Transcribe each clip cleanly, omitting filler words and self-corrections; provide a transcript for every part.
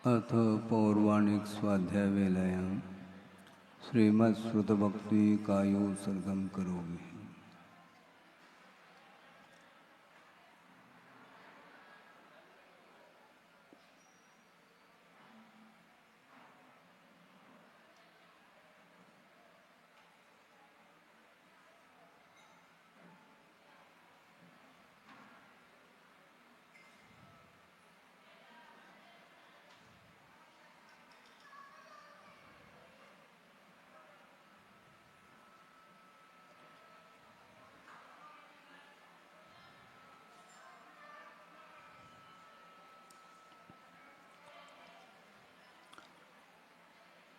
अथ पौर्वाणिक स्वाध्याय वेलायां श्रीमत्श्रुतभक्ति कायोत्सर्गं करोमि।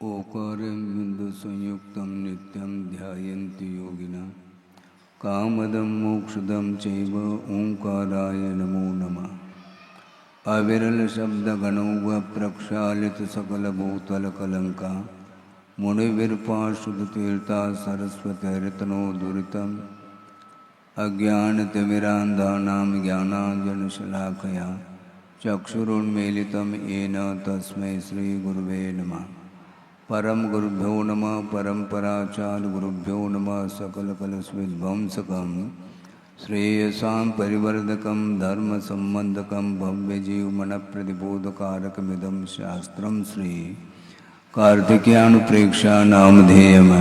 ओकारं बिन्दुसंयुक्तं नित्यं ध्यायन्ति योगिनः कामदं मोक्षदं चैव ओंकाराय नमो नमः। अविरलशब्दगणो प्रक्षालितसकलभूतलकलङ्का मुनिविर्पाशुतीर्था सरस्वतीर्तनो दुरितम् अज्ञानतिमिरान्धानां ज्ञानाञ्जनशलाकया चक्षुरुन्मीलितं येन तस्मै श्रीगुरुवे नमः। परम गुरुभ्यो नमः परम्पराचार्य गुरुभ्यो नमः। सकलकलुषविध्वंसकं श्रेयसां परिवर्धकं धर्मसम्बन्धकं भव्यजीवमनप्रतिबोधकारकमिदं शास्त्रं श्री कार्तिकेयानुप्रेक्षा नामधेयम्।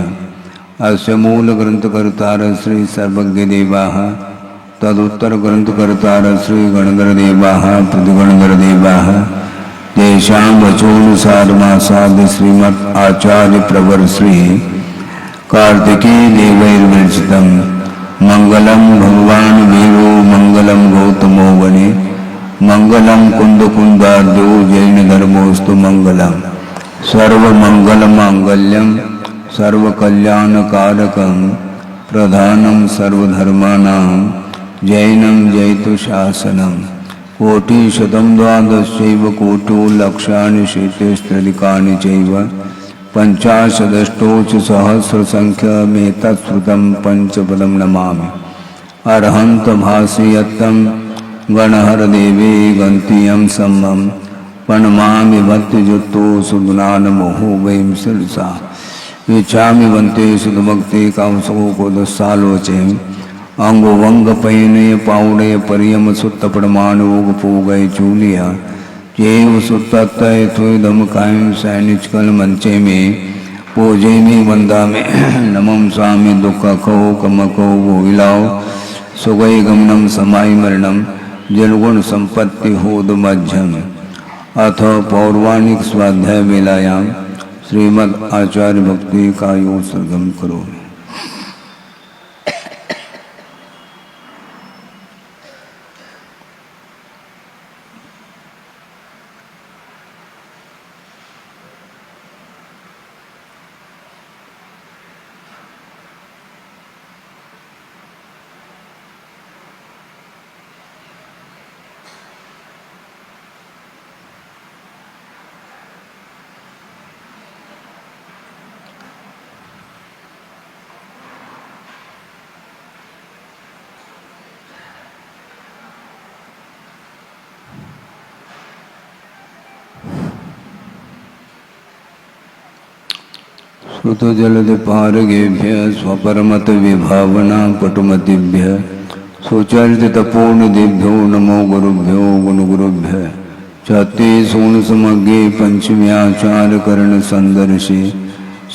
अस्य मूलग्रन्थकर्तारः श्री सर्वज्ञदेवाः तदुत्तरग्रन्थकर्तारः श्री गणधरदेवाः प्रतिगणधरदेवाः तेषां वचोनुसारमासाद्य श्रीमद् आचार्य प्रवर श्री कार्तिकेय देवैर्विरचितं मंगलम भगवान वीरो मंगलम गौतमो वने मंगलम कुंदकुंदार्यो जैन धर्मोस्तु मंगलम सर्वमंगलमांगल्यम सर्वकल्याणकारकं प्रधानं सर्वधर्माणां जैनं जयतु शासनम्। कोटिशतं द्वादशैव कोटो लक्षाणि शेतेस्त्रिकानि चैव पञ्चाशदष्टोच सहस्रसङ्ख्यमेतत्श्रुतं पंचपदं नमामि। अर्हन्तभासयत्तं गणहरदेवे गन्तीयं सम्मं प्रणमामि भक्तियुक्तो सुगुणानमोहो वैं शिरसा इच्छामि वन्ते सुधभक्ति कामसुकोदसालोचे अंगो वंग पैनय पाउडय परियम सुत्त प्रमाणोग पूगय चूलिया जेव सुत्तय थुदम कायम सैनिचकल मंचे में पूजे में वंदा में नमम स्वामी दुख खो कम को वो इलाओ सुगय गमनम समाय मरणम जलगुण संपत्ति होद मध्यम। अथ पौर्वाणिक स्वाध्याय वेलायां श्रीमद् आचार्य भक्ति कायोत्सर्गं करोमि। श्रुतजलदिपारगेभ्य स्वपरमत विभावना पटुमतिभ्य सुचरितपूर्णदेभ्यो नमो गुरुभ्यो गुणगुरुभ्य चते सोनसमग्गे पंचम्याचार कर्ण संदर्शे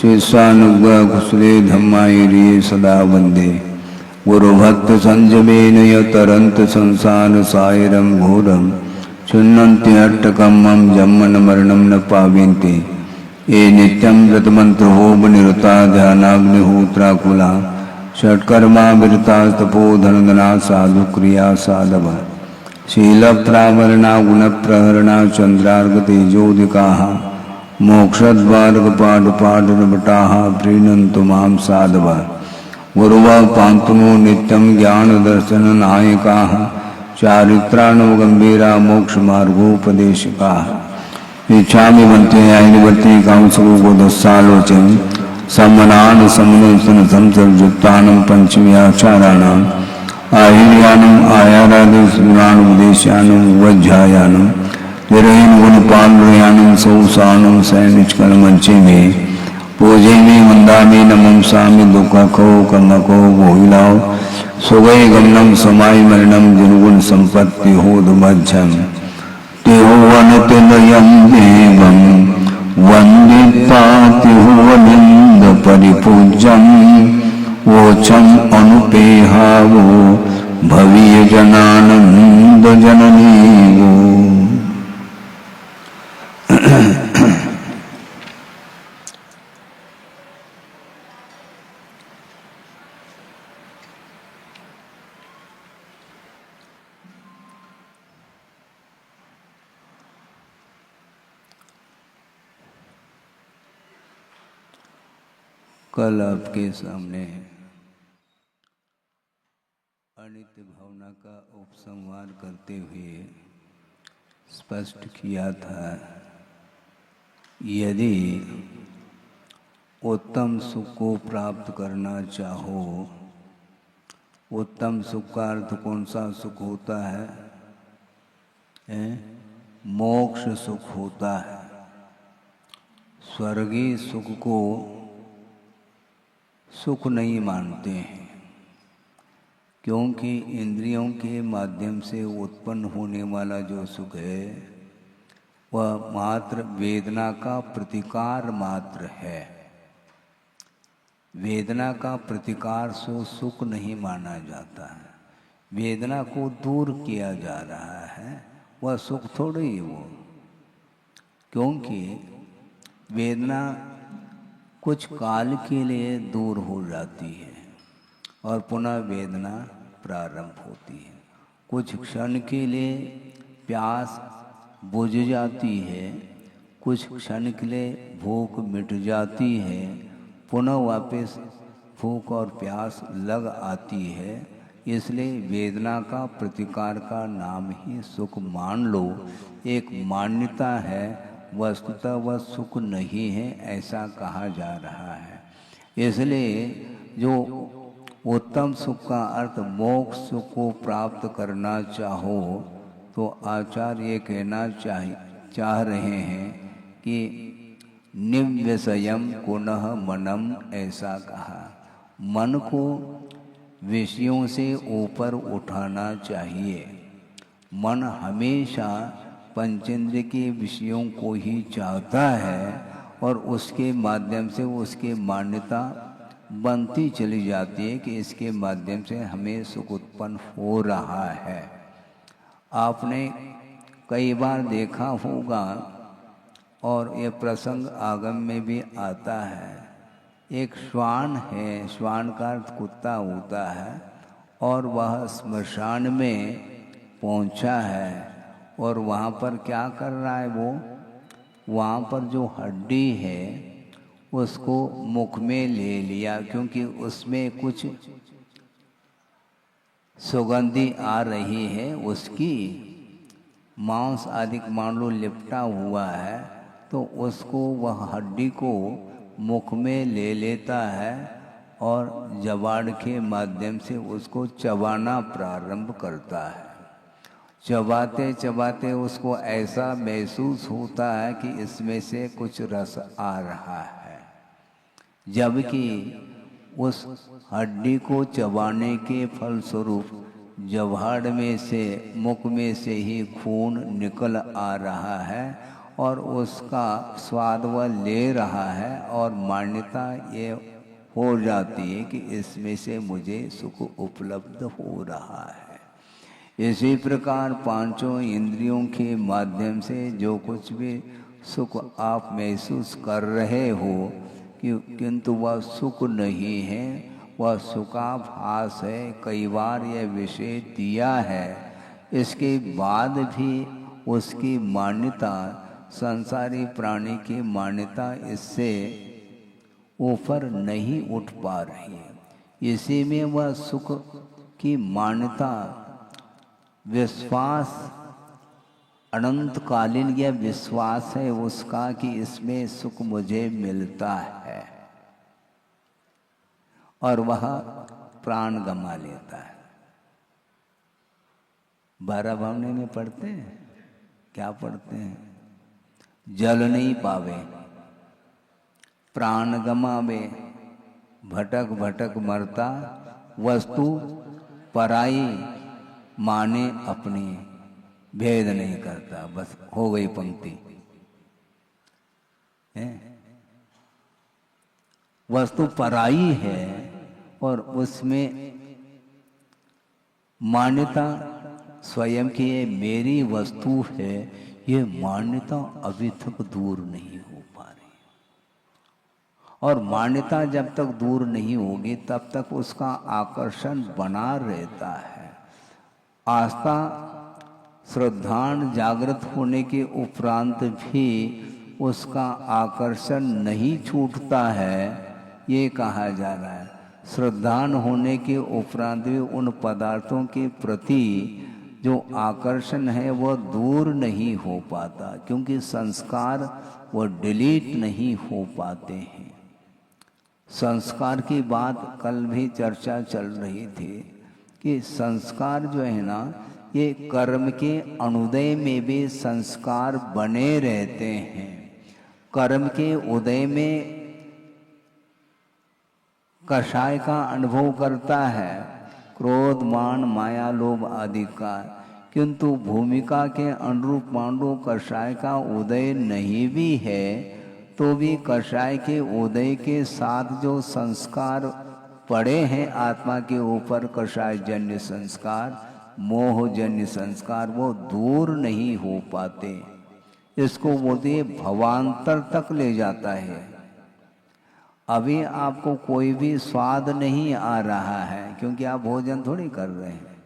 शेषानुग्रह कुशले धम्मायिरिये सदा वंदे गुरुभक्त संजमेन यतरंत संसार सायरं घोरं छिन्नन्ति अट्टकम्मं जन्मन मरणं न पाविन्ति ये नित्यं व्रतमंत्र होम निरुता ध्यानाग्निहोत्राकुला षट्कर्मा विरता तपोधनदना साधु क्रिया साधव शील प्रावरणा गुण प्रहरणा चंद्रार्ग तेजोदिका मोक्षद्वारकपाटपाटनभटा प्रीणन्तु मां साधव गुरुव पान्तुनो नित्यं ज्ञानदर्शन नायका चारित्राणवगंभीरा मोक्षमार्गोपदेशका इच्छामि वन्ते आयनिवर्ति कामसुकोदसालोचन सम्मनान सम्मनसन संसर्जुक्तानं पंचम्याचाराणां आहिर्यानम् आयारादिस्मरानुपदेशानं वज्झायानं विरहीन गुणपालयानं सौसानुम सैनिचकलमंचे में पूजे में वंदा में नमम सामी दुखो कर्मको भोगिलाओ सुगय गमनम समाय मरणम जिनुगुण संपत्ति हो दुमज्जम तेहो वनतिलयम देवम वंदिता तिहुवलिंद परिपूज्यम वोचम अनुपेहावो भवीय जनानंद जननी वो। कल आपके सामने अनित्य भावना का उपसंहार करते हुए स्पष्ट किया था, यदि उत्तम सुख को प्राप्त करना चाहो, उत्तम सुख का अर्थ कौन सा सुख होता है? मोक्ष सुख होता है। स्वर्गीय सुख को सुख नहीं मानते हैं, क्योंकि इंद्रियों के माध्यम से उत्पन्न होने वाला जो सुख है वह मात्र वेदना का प्रतिकार मात्र है। वेदना का प्रतिकार से सुख नहीं माना जाता है। वेदना को दूर किया जा रहा है, वह सुख थोड़ी ही वो, क्योंकि वेदना कुछ काल के लिए दूर हो जाती है और पुनः वेदना प्रारंभ होती है। कुछ क्षण के लिए प्यास बुझ जाती है, कुछ क्षण के लिए भूख मिट जाती है, पुनः वापस भूख और प्यास लग आती है। इसलिए वेदना का प्रतिकार का नाम ही सुख मान लो, एक मान्यता है, वस्तुतः वह सुख नहीं है ऐसा कहा जा रहा है। इसलिए जो उत्तम सुख का अर्थ मोक्ष सुख को प्राप्त करना चाहो तो आचार्य ये कहना चाह रहे हैं कि निव्यसयम पुनः मनम, ऐसा कहा। मन को विषयों से ऊपर उठाना चाहिए। मन हमेशा पंचेंद्रिय के विषयों को ही चाहता है और उसके माध्यम से उसकी मान्यता बनती चली जाती है कि इसके माध्यम से हमें सुख उत्पन्न हो रहा है। आपने कई बार देखा होगा और ये प्रसंग आगम में भी आता है, एक श्वान है, श्वान का अर्थ कुत्ता होता है, और वह स्मशान में पहुंचा है और वहाँ पर क्या कर रहा है वो, वहाँ पर जो हड्डी है उसको मुख में ले लिया, क्योंकि उसमें कुछ सुगंधी आ रही है, उसकी मांस आदि मान लो लिपटा हुआ है, तो उसको वह हड्डी को मुख में ले लेता है और जबाड़ के माध्यम से उसको चबाना प्रारंभ करता है। चबाते चबाते उसको ऐसा महसूस होता है कि इसमें से कुछ रस आ रहा है, जबकि उस हड्डी को चबाने के फलस्वरूप जबाड़ में से, मुख में से ही खून निकल आ रहा है और उसका स्वाद वह ले रहा है और मान्यता ये हो जाती है कि इसमें से मुझे सुख उपलब्ध हो रहा है। इसी प्रकार पांचों इंद्रियों के माध्यम से जो कुछ भी सुख आप महसूस कर रहे हो, किंतु वह सुख नहीं है, वह सुखाभास है। कई बार यह विषय दिया है, इसके बाद भी उसकी मान्यता, संसारी प्राणी की मान्यता इससे ऊपर नहीं उठ पा रही है। इसी में वह सुख की मान्यता, विश्वास, अनंतकालीन यह विश्वास है उसका कि इसमें सुख मुझे मिलता है, और वह प्राण गंवा लेता है। 12 भावने में पढ़ते हैं, क्या पढ़ते हैं? जल नहीं पावे, प्राण गमावे, भटक भटक मरता, वस्तु पराई माने अपनी, भेद नहीं करता। बस हो गई पंक्ति है। वस्तु पराई है और उसमें मान्यता स्वयं की ये मेरी वस्तु है, ये मान्यता अभी तक दूर नहीं हो पा रही। और मान्यता जब तक दूर नहीं होगी तब तक उसका आकर्षण बना रहता है। आस्था श्रद्धान जागृत होने के उपरांत भी उसका आकर्षण नहीं छूटता है, ये कहा जा रहा है। श्रद्धान होने के उपरांत भी उन पदार्थों के प्रति जो आकर्षण है वह दूर नहीं हो पाता, क्योंकि संस्कार वो डिलीट नहीं हो पाते हैं। संस्कार की बात कल भी चर्चा चल रही थी कि संस्कार जो है ना, ये कर्म के अनुदय में भी संस्कार बने रहते हैं। कर्म के उदय में कषाय का अनुभव करता है, क्रोध मान माया लोभ आदि का, किंतु भूमिका के अनुरूप मान लो कषाय का उदय नहीं भी है तो भी कषाय के उदय के साथ जो संस्कार पड़े हैं आत्मा के ऊपर, कषाय जन्य संस्कार, मोह जन्य संस्कार, वो दूर नहीं हो पाते। इसको बोलते भवांतर तक ले जाता है। अभी आपको कोई भी स्वाद नहीं आ रहा है क्योंकि आप भोजन थोड़ी कर रहे हैं,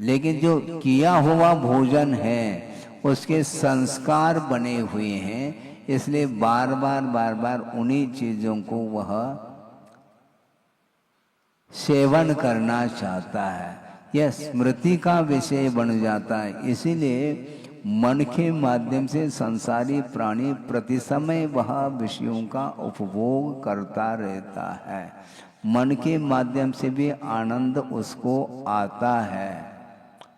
लेकिन जो किया हुआ भोजन है उसके संस्कार बने हुए हैं, इसलिए बार बार उन्हीं चीजों को वह सेवन करना चाहता है। यह स्मृति का विषय बन जाता है। इसीलिए मन के माध्यम से संसारी प्राणी प्रति समय वह विषयों का उपभोग करता रहता है। मन के माध्यम से भी आनंद उसको आता है।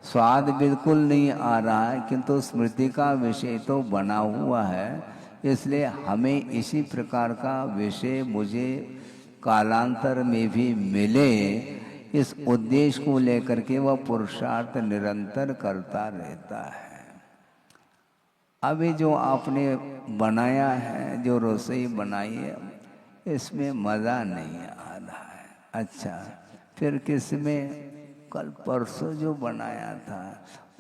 स्वाद बिल्कुल नहीं आ रहा है किंतु स्मृति का विषय तो बना हुआ है, इसलिए हमें इसी प्रकार का विषय मुझे कालांतर में भी मिले, इस उद्देश्य को लेकर के वह पुरुषार्थ निरंतर करता रहता है। अभी जो आपने बनाया है, जो रसोई बनाई है, इसमें मज़ा नहीं आ रहा है। अच्छा, फिर किसमें कल परसों जो बनाया था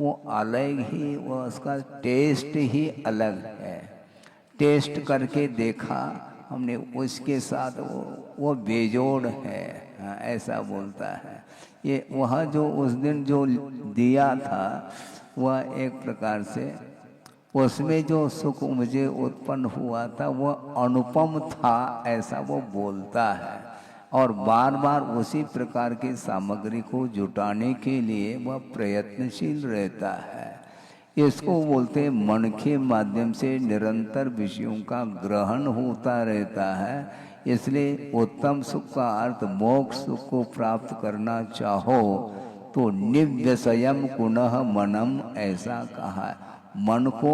वो अलग ही, वो उसका टेस्ट ही अलग है। टेस्ट करके देखा हमने, उसके साथ वो बेजोड़ है। हाँ, ऐसा बोलता है। ये वह जो उस दिन जो दिया था वह एक प्रकार से उसमें जो सुख मुझे उत्पन्न हुआ था वह अनुपम था, ऐसा वो बोलता है। और बार बार उसी प्रकार की सामग्री को जुटाने के लिए वह प्रयत्नशील रहता है। इसको बोलते हैं मन के माध्यम से निरंतर विषयों का ग्रहण होता रहता है। इसलिए उत्तम सुख का अर्थ मोक्ष सुख को प्राप्त करना चाहो तो निव्यसयम पुनः मनम, ऐसा कहा है। मन को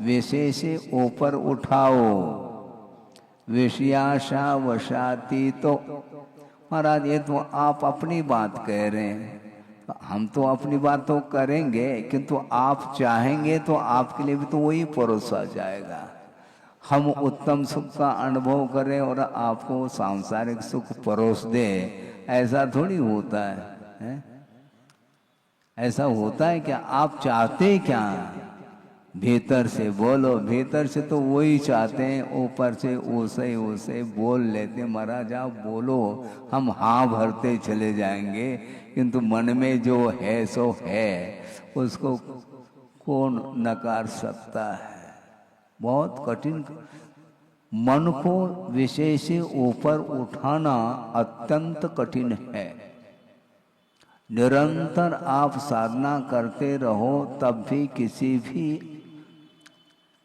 विषय से ऊपर उठाओ, विषयाशा वशाती। तो महाराज ये तो आप अपनी बात कह रहे हैं, हम तो अपनी बात तो करेंगे, किंतु आप चाहेंगे तो आपके लिए भी तो वही परोसा जाएगा। हम उत्तम सुख का अनुभव करें और आपको सांसारिक सुख परोस दे, ऐसा थोड़ी होता है? ऐसा होता है क्या? आप चाहते क्या? भीतर से बोलो। भीतर से तो वही चाहते हैं, ऊपर से उसे बोल लेते। महाराज आप बोलो, हम हाँ भरते चले जाएंगे, किंतु मन में जो है सो है, उसको कौन नकार सकता है? बहुत कठिन। मन को विषय से ऊपर उठाना अत्यंत कठिन है। निरंतर आप साधना करते रहो तब भी किसी भी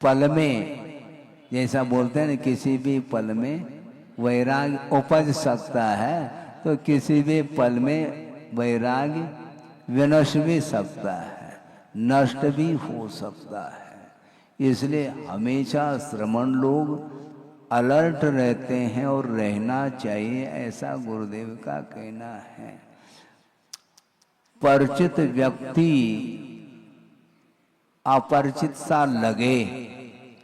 पल में, जैसा बोलते हैं ना, किसी भी पल में वैराग्य उपज सकता है, तो किसी भी पल में वैराग्य विनष्ट भी सकता है, नष्ट भी हो सकता है। इसलिए हमेशा श्रमण लोग अलर्ट रहते हैं और रहना चाहिए, ऐसा गुरुदेव का कहना है। परिचित व्यक्ति अपरिचित सा लगे,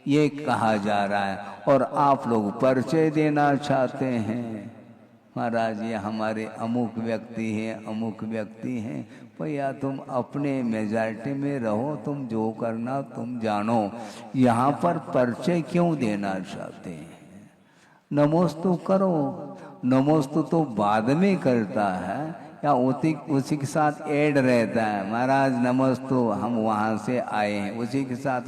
ये कहा जा रहा है। और आप लोग परिचय देना चाहते हैं, महाराज ये हमारे अमुक व्यक्ति हैं, अमुक व्यक्ति हैं। भैया तुम अपने मेजॉरिटी में रहो, तुम जो करना तुम जानो, यहाँ पर परिचय क्यों देना चाहते हैं? नमोस्तु करो, नमोस्तु तो बाद में करता है या उसी के साथ ऐड रहता है, महाराज नमोस्तु हम वहाँ से आए हैं, उसी के साथ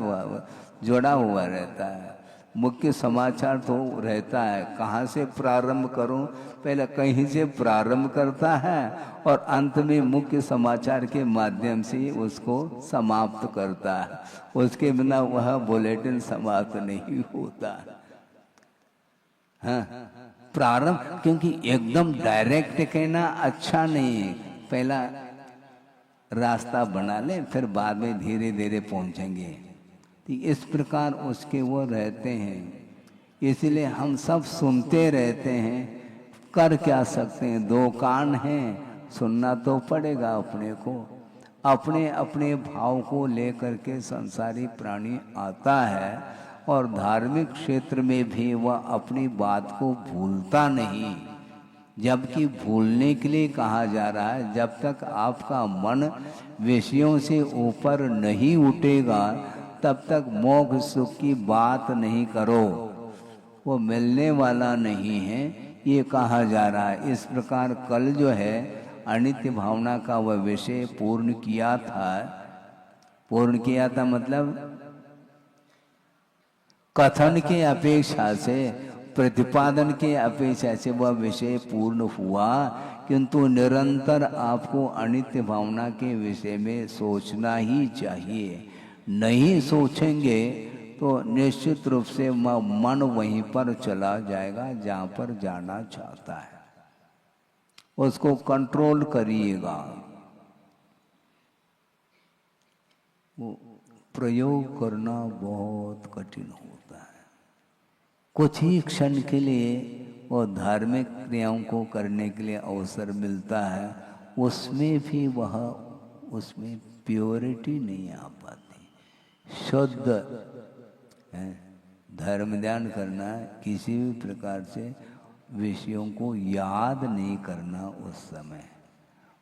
जुड़ा हुआ रहता है। मुख्य समाचार तो रहता है, कहाँ से प्रारंभ करूं, पहले कहीं से प्रारंभ करता है और अंत में मुख्य समाचार के माध्यम से उसको समाप्त करता है। उसके बिना वह बुलेटिन समाप्त नहीं होता। हाँ, प्रारंभ, क्योंकि एकदम डायरेक्ट कहना अच्छा नहीं है, पहला रास्ता बना ले फिर बाद में धीरे धीरे पहुंचेंगे। इस प्रकार उसके वो रहते हैं, इसलिए हम सब सुनते रहते हैं, कर क्या सकते हैं, दो कान हैं, सुनना तो पड़ेगा अपने को। अपने अपने भाव को लेकर के संसारी प्राणी आता है और धार्मिक क्षेत्र में भी वह अपनी बात को भूलता नहीं, जबकि भूलने के लिए कहा जा रहा है जब तक आपका मन विषयों से ऊपर नहीं उठेगा तब तक मोक्ष सुख की बात नहीं करो, वो मिलने वाला नहीं है, ये कहा जा रहा है। इस प्रकार कल जो है अनित्य भावना का वह विषय पूर्ण किया था, मतलब कथन के अपेक्षा से, प्रतिपादन के अपेक्षा से वह विषय पूर्ण हुआ, किंतु निरंतर आपको अनित्य भावना के विषय में सोचना ही चाहिए। नहीं सोचेंगे तो निश्चित रूप से मन वहीं पर चला जाएगा जहाँ पर जाना चाहता है, उसको कंट्रोल करिएगा। वो प्रयोग करना बहुत कठिन होता है। कुछ ही क्षण के लिए वो धार्मिक क्रियाओं को करने के लिए अवसर मिलता है, उसमें भी उसमें प्योरिटी नहीं आ पाती। शुद्ध धर्म ध्यान करना, किसी भी प्रकार से विषयों को याद नहीं करना उस समय।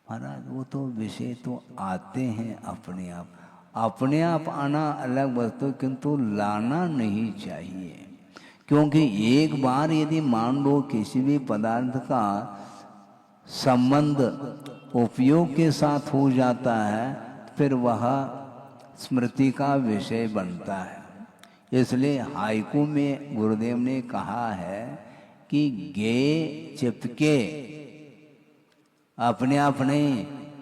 महाराज वो तो विषय तो आते हैं अपने आप आना अलग वस्तु, किंतु लाना नहीं चाहिए। क्योंकि एक बार यदि मान लो किसी भी पदार्थ का संबंध उपयोग के साथ हो जाता है, फिर वह स्मृति का विषय बनता है। इसलिए हाइकू में गुरुदेव ने कहा है कि गे चिपके, अपने अपने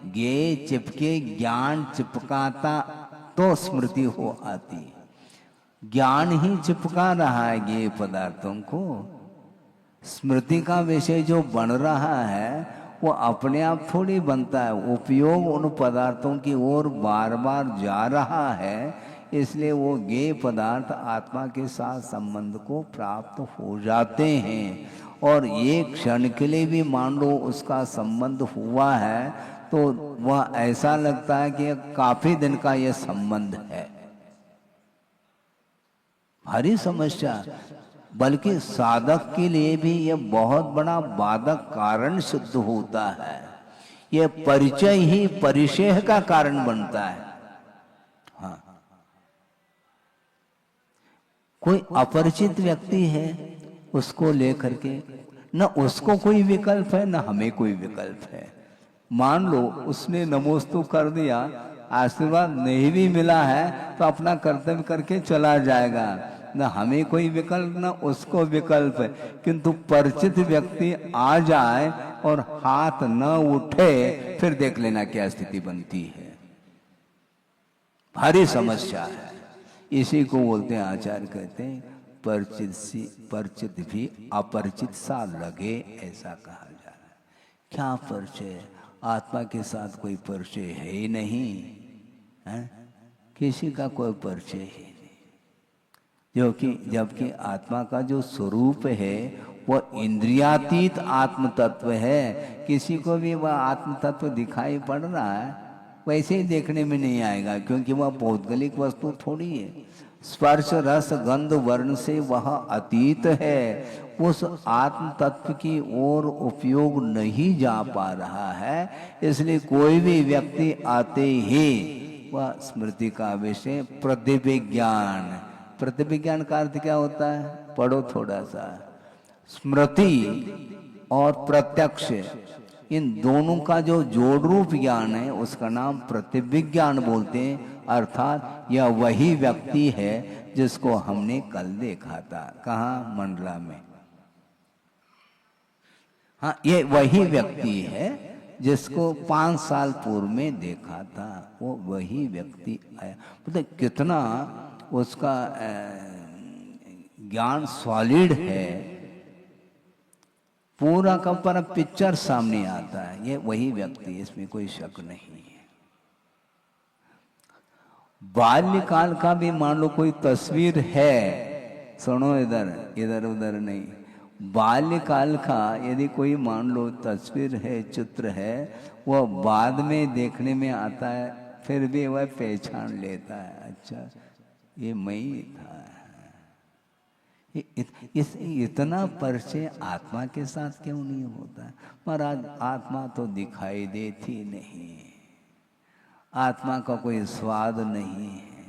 गे चिपके, ज्ञान चिपकाता तो स्मृति हो आती। ज्ञान ही चिपका रहा है गे पदार्थों को, स्मृति का विषय जो बन रहा है वो अपने आप थोड़ी बनता है, उपयोग उन पदार्थों की ओर बार बार जा रहा है, इसलिए वो गे पदार्थ आत्मा के साथ संबंध को प्राप्त हो जाते हैं। और एक क्षण के लिए भी मान लो उसका संबंध हुआ है तो वह ऐसा लगता है कि काफी दिन का यह संबंध है। भारी समस्या, बल्कि साधक के लिए भी यह बहुत बड़ा बाधक कारण सिद्ध होता है। यह परिचय ही परिचय का कारण बनता है। हाँ, कोई अपरिचित व्यक्ति है, उसको लेकर के न उसको कोई विकल्प है न हमें कोई विकल्प है। मान लो उसने नमोस्तु कर दिया, आशीर्वाद नहीं भी मिला है तो अपना कर्तव्य करके चला जाएगा, न हमें कोई विकल्प न उसको विकल्प है। किंतु परिचित व्यक्ति आ जाए और हाथ न उठे, फिर देख लेना क्या स्थिति बनती है। भारी समस्या है। इसी को बोलते हैं, आचार्य कहते हैं परिचित भी अपरिचित सा लगे, ऐसा कहा जा रहा है। क्या परिचय? आत्मा के साथ कोई परिचय है ही नहीं है, किसी का कोई परिचय ही नहीं। जबकि आत्मा का जो स्वरूप है वह इंद्रियातीत आत्म तत्व है। किसी को भी वह आत्म तत्व दिखाई पड़ रहा है वैसे ही देखने में नहीं आएगा, क्योंकि वह भौगोलिक वस्तु थोड़ी है। स्पर्श रस गंध वर्ण से वह अतीत है। उस आत्म तत्व की ओर उपयोग नहीं जा पा रहा है, इसलिए कोई भी व्यक्ति आते ही वह स्मृति का विषय प्रतिविज्ञान। प्रतिविज्ञान का अर्थ क्या होता है? पढ़ो थोड़ा सा। स्मृति और प्रत्यक्ष, इन दोनों का जो जोड़ रूप ज्ञान है उसका नाम प्रतिविज्ञान बोलते हैं। अर्थात यह वही व्यक्ति है जिसको हमने कल देखा था। कहाँ? मंडला में। हाँ, ये वही व्यक्ति है जिसको 5 साल पूर्व में देखा था, वो वही व्यक्ति आया। मतलब कितना उसका ज्ञान सॉलिड है, पूरा का पूरा पिक्चर सामने आता है। ये वही व्यक्ति, इसमें कोई शक नहीं है। बाल्यकाल का भी मान लो कोई तस्वीर है, सुनो इधर इधर उधर नहीं, बाल्यकाल का यदि कोई मान लो तस्वीर है, चित्र है, वह बाद में देखने में आता है, फिर भी वह पहचान लेता है, अच्छा ये मैं ही था। इतना परिचय आत्मा के साथ क्यों नहीं होता है? महाराज आत्मा तो दिखाई देती नहीं, आत्मा का कोई स्वाद नहीं है,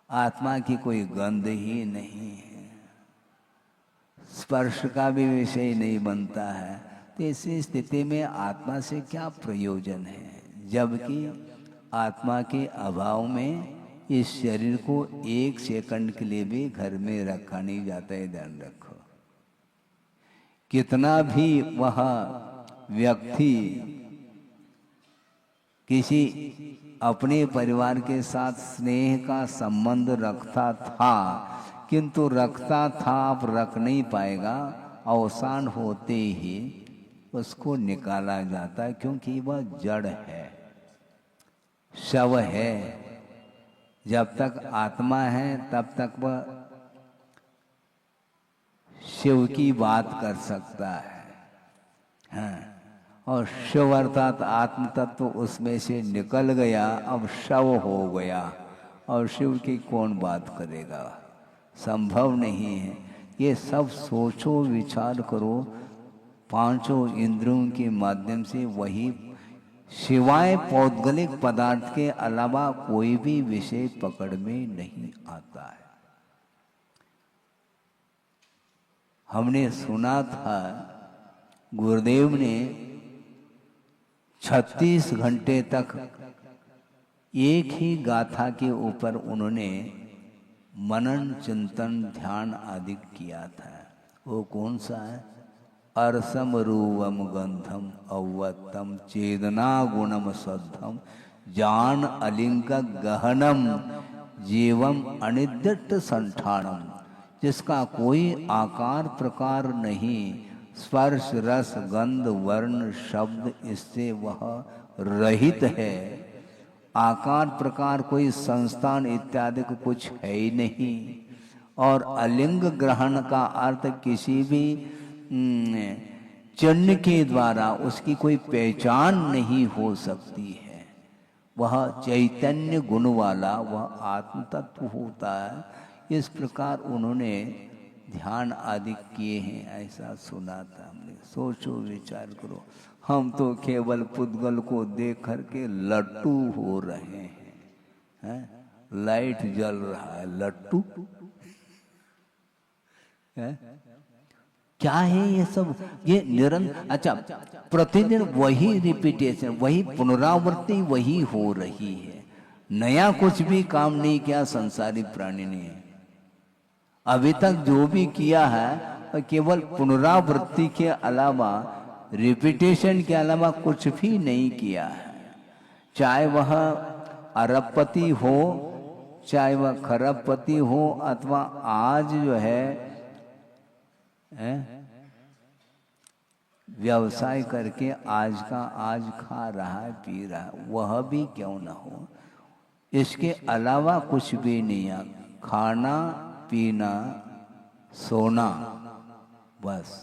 आत्मा की कोई गंध ही नहीं है, स्पर्श का भी विषय नहीं बनता है। तो ऐसी स्थिति में आत्मा से क्या प्रयोजन है? जबकि आत्मा के अभाव में इस शरीर को 1 सेकंड के लिए भी घर में रखा नहीं जाता है, ध्यान रखो। कितना भी वह व्यक्ति किसी अपने परिवार के साथ स्नेह का संबंध रखता था, किंतु रखता था अब रख नहीं पाएगा, अवसान होते ही उसको निकाला जाता है, क्योंकि वह जड़ है, शव है। जब तक आत्मा है तब तक वह शिव की बात कर सकता है, हाँ। और शिव अर्थात आत्म तत्व उसमें से निकल गया, अब शव हो गया, और शिव की कौन बात करेगा? संभव नहीं है। ये सब सोचो विचार करो, 5 इंद्रियों के माध्यम से वही, सिवाय पौद्गलिक पदार्थ के अलावा कोई भी विषय पकड़ में नहीं आता है। हमने सुना था गुरुदेव ने 36 घंटे तक एक ही गाथा के ऊपर उन्होंने मनन चिंतन ध्यान आदि किया था। वो कौन सा है? अरसम रूवम गंधम अवतम चेदना गुणम सद्धम जान अलिंग गहनम जीवम अनिद्यट संठानम, जिसका कोई आकार प्रकार नहीं, स्पर्श रस गंध वर्ण शब्द इससे वह रहित है। आकार प्रकार कोई संस्थान इत्यादि को कुछ है ही नहीं, और अलिंग ग्रहण का अर्थ किसी भी चिन्ह के द्वारा उसकी कोई पहचान नहीं हो सकती है। वह चैतन्य गुण वाला वह आत्म तत्व होता है। इस प्रकार उन्होंने ध्यान आदि किए हैं, ऐसा सुना था हमने। सोचो विचार करो, हम तो केवल पुद्गल को देख करके लट्टू हो रहे हैं, लाइट जल रहा है, लट्टू है? क्या है ये सब? ये निरंतर, अच्छा प्रतिदिन वही रिपीटेशन, वही पुनरावृत्ति वही हो रही है। नया कुछ भी काम नहीं किया संसारी प्राणी ने। अभी तक जो भी किया है केवल पुनरावृत्ति के अलावा, रिपीटेशन के अलावा कुछ भी नहीं किया है। चाहे वह अरबपति हो, चाहे वह खरबपति हो, अथवा आज जो है व्यवसाय करके आज का आज खा रहा है, पी रहा है, वह भी क्यों ना हो। इसके अलावा कुछ भी नहीं है। खाना पीना, सोना, बस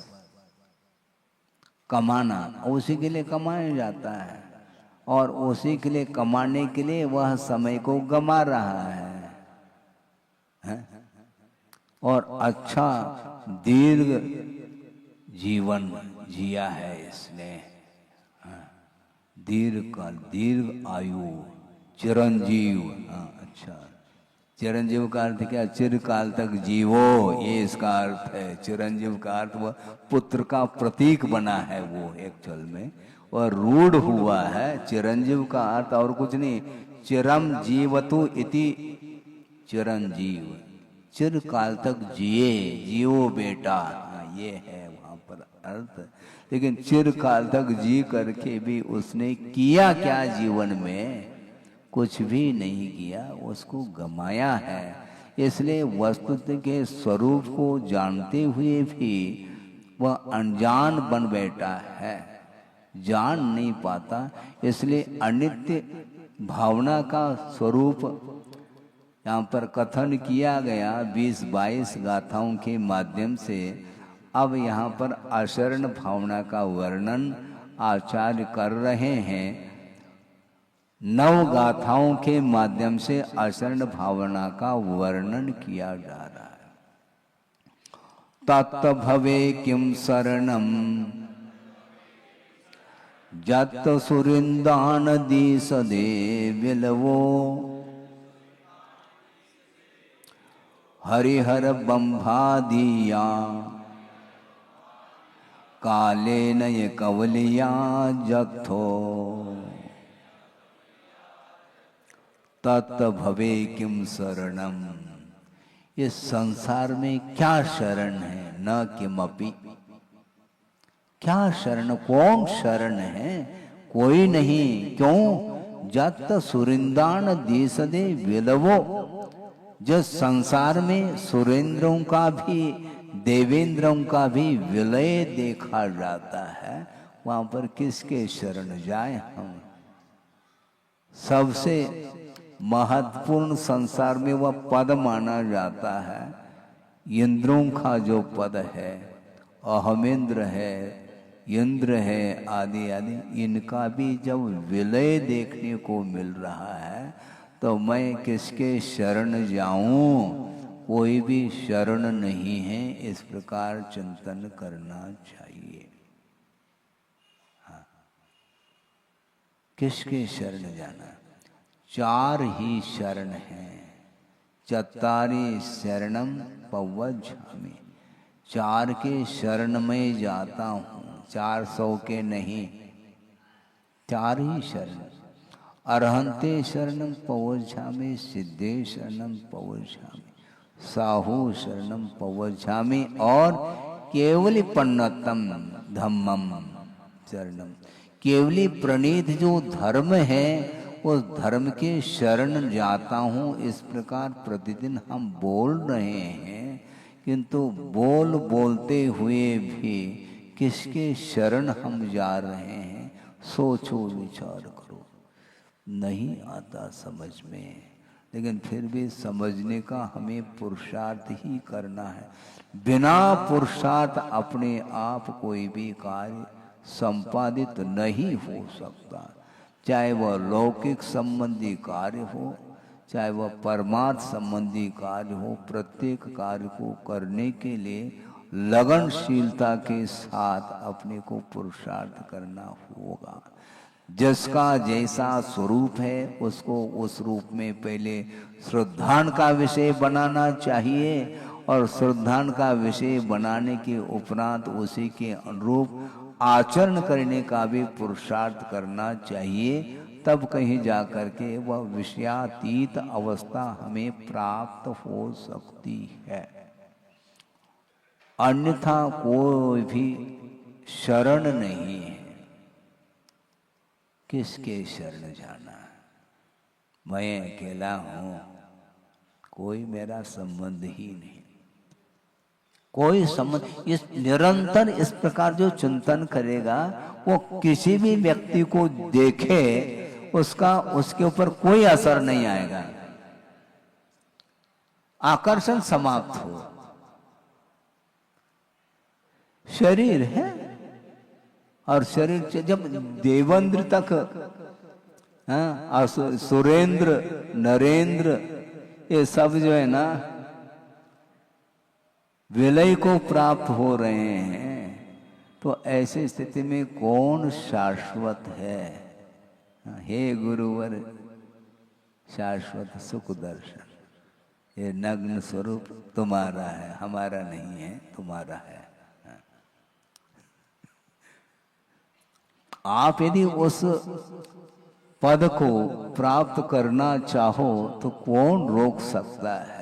कमाना, उसी के लिए कमाया जाता है और उसी के लिए कमाने के लिए वह समय को गंवा रहा है? और अच्छा दीर्घ जीवन जिया है इसने, दीर्घ काल, दीर्घ आयु, चिरंजीव। अच्छा, चिरंजीव का अर्थ क्या? चिरकाल तक जीवो, ये इसका अर्थ है। चिरंजीव का अर्थ वह पुत्र का प्रतीक बना है वो एक्चुअल में, और रूढ़ हुआ है। चिरंजीव का अर्थ और कुछ नहीं, चिरम जीवतु इति चिरंजीव, चिरकाल तक जिए, जियो बेटा, ये है वहां पर अर्थ। लेकिन चिरकाल तक जी करके भी उसने किया क्या जीवन में? कुछ भी नहीं किया, उसको गमाया है। इसलिए वस्तुतः के स्वरूप को जानते हुए भी वह अनजान बन बैठा है, जान नहीं पाता। इसलिए अनित्य भावना का स्वरूप यहाँ पर कथन किया गया 20-22 गाथाओं के माध्यम से। अब यहाँ पर अशरण भावना का वर्णन आचार्य कर रहे हैं। 9 गाथाओं के माध्यम से अशरण भावना का वर्णन किया जा रहा है। तत् भवे किम शरणम जत सुरिंदान दिसदे विलवो हरिहर बंभादिया काले नय कवलिया जत्थो तत् भवे किम शरणम। इस संसार में क्या शरण है? न किमपि, क्या शरण, कौन शरण है? कोई नहीं। क्यों? जत सुरिंदान दिसदे विलवो, जो संसार में सुरेंद्रों का भी देवेंद्रों का भी विलय देखा जाता है, वहां पर किसके शरण जाए हम? सबसे महत्वपूर्ण संसार में वह पद माना जाता है, इंद्रों का जो पद है, अहमेंद्र है, इंद्र है, आदि आदि, इनका भी जब विलय देखने को मिल रहा है तो मैं किसके शरण जाऊं? कोई भी शरण नहीं है। इस प्रकार चिंतन करना चाहिए। हाँ, किसके शरण जाना? 4 ही शरण हैं। चत्तारि शरणम पवज्झामि, 4 के शरण में जाता हूँ, 400 के नहीं, 4 ही शरण। अरहंते शरणम पवज्झामि, सिद्धे शरणम पवज्झामि, साहू शरणम पवज्झामि, और केवली पन्नतम धम्मम शरणम। केवली प्रणीत जो धर्म है उस धर्म के शरण जाता हूँ। इस प्रकार प्रतिदिन हम बोल रहे हैं, किंतु बोलते हुए भी किसके शरण हम जा रहे हैं? सोचो, विचार करो। नहीं आता समझ में, लेकिन फिर भी समझने का हमें पुरुषार्थ ही करना है। बिना पुरुषार्थ अपने आप कोई भी कार्य संपादित नहीं हो सकता। चाहे वह लौकिक संबंधी कार्य हो, चाहे वह परमार्थ संबंधी कार्य हो, प्रत्येक कार्य को करने के लिए लगनशीलता के साथ अपने को पुरुषार्थ करना होगा। जिसका जैसा स्वरूप है उसको उस रूप में पहले श्रद्धान का विषय बनाना चाहिए, और श्रद्धान का विषय बनाने के उपरांत उसी के अनुरूप आचरण करने का भी पुरुषार्थ करना चाहिए। तब कहीं जाकर के वह विषयातीत अवस्था हमें प्राप्त हो सकती है। अन्यथा कोई भी शरण नहीं है। किसके शरण जाना? मैं अकेला हूं, कोई मेरा संबंध ही नहीं, कोई संबंध। इस निरंतर इस प्रकार जो चिंतन करेगा वो किसी भी व्यक्ति को देखे उसका उसके ऊपर कोई असर नहीं आएगा। आकर्षण समाप्त हो। शरीर है, और शरीर से जब देवेंद्र तक, हाँ, सुरेंद्र, नरेंद्र, ये सब जो है ना विलय को प्राप्त हो रहे हैं, तो ऐसी स्थिति में कौन शाश्वत है? हे गुरुवर शाश्वत सुख दर्शन, ये नग्न स्वरूप तुम्हारा है, हमारा नहीं है, तुम्हारा है। आप यदि उस पद को प्राप्त करना चाहो तो कौन रोक सकता है?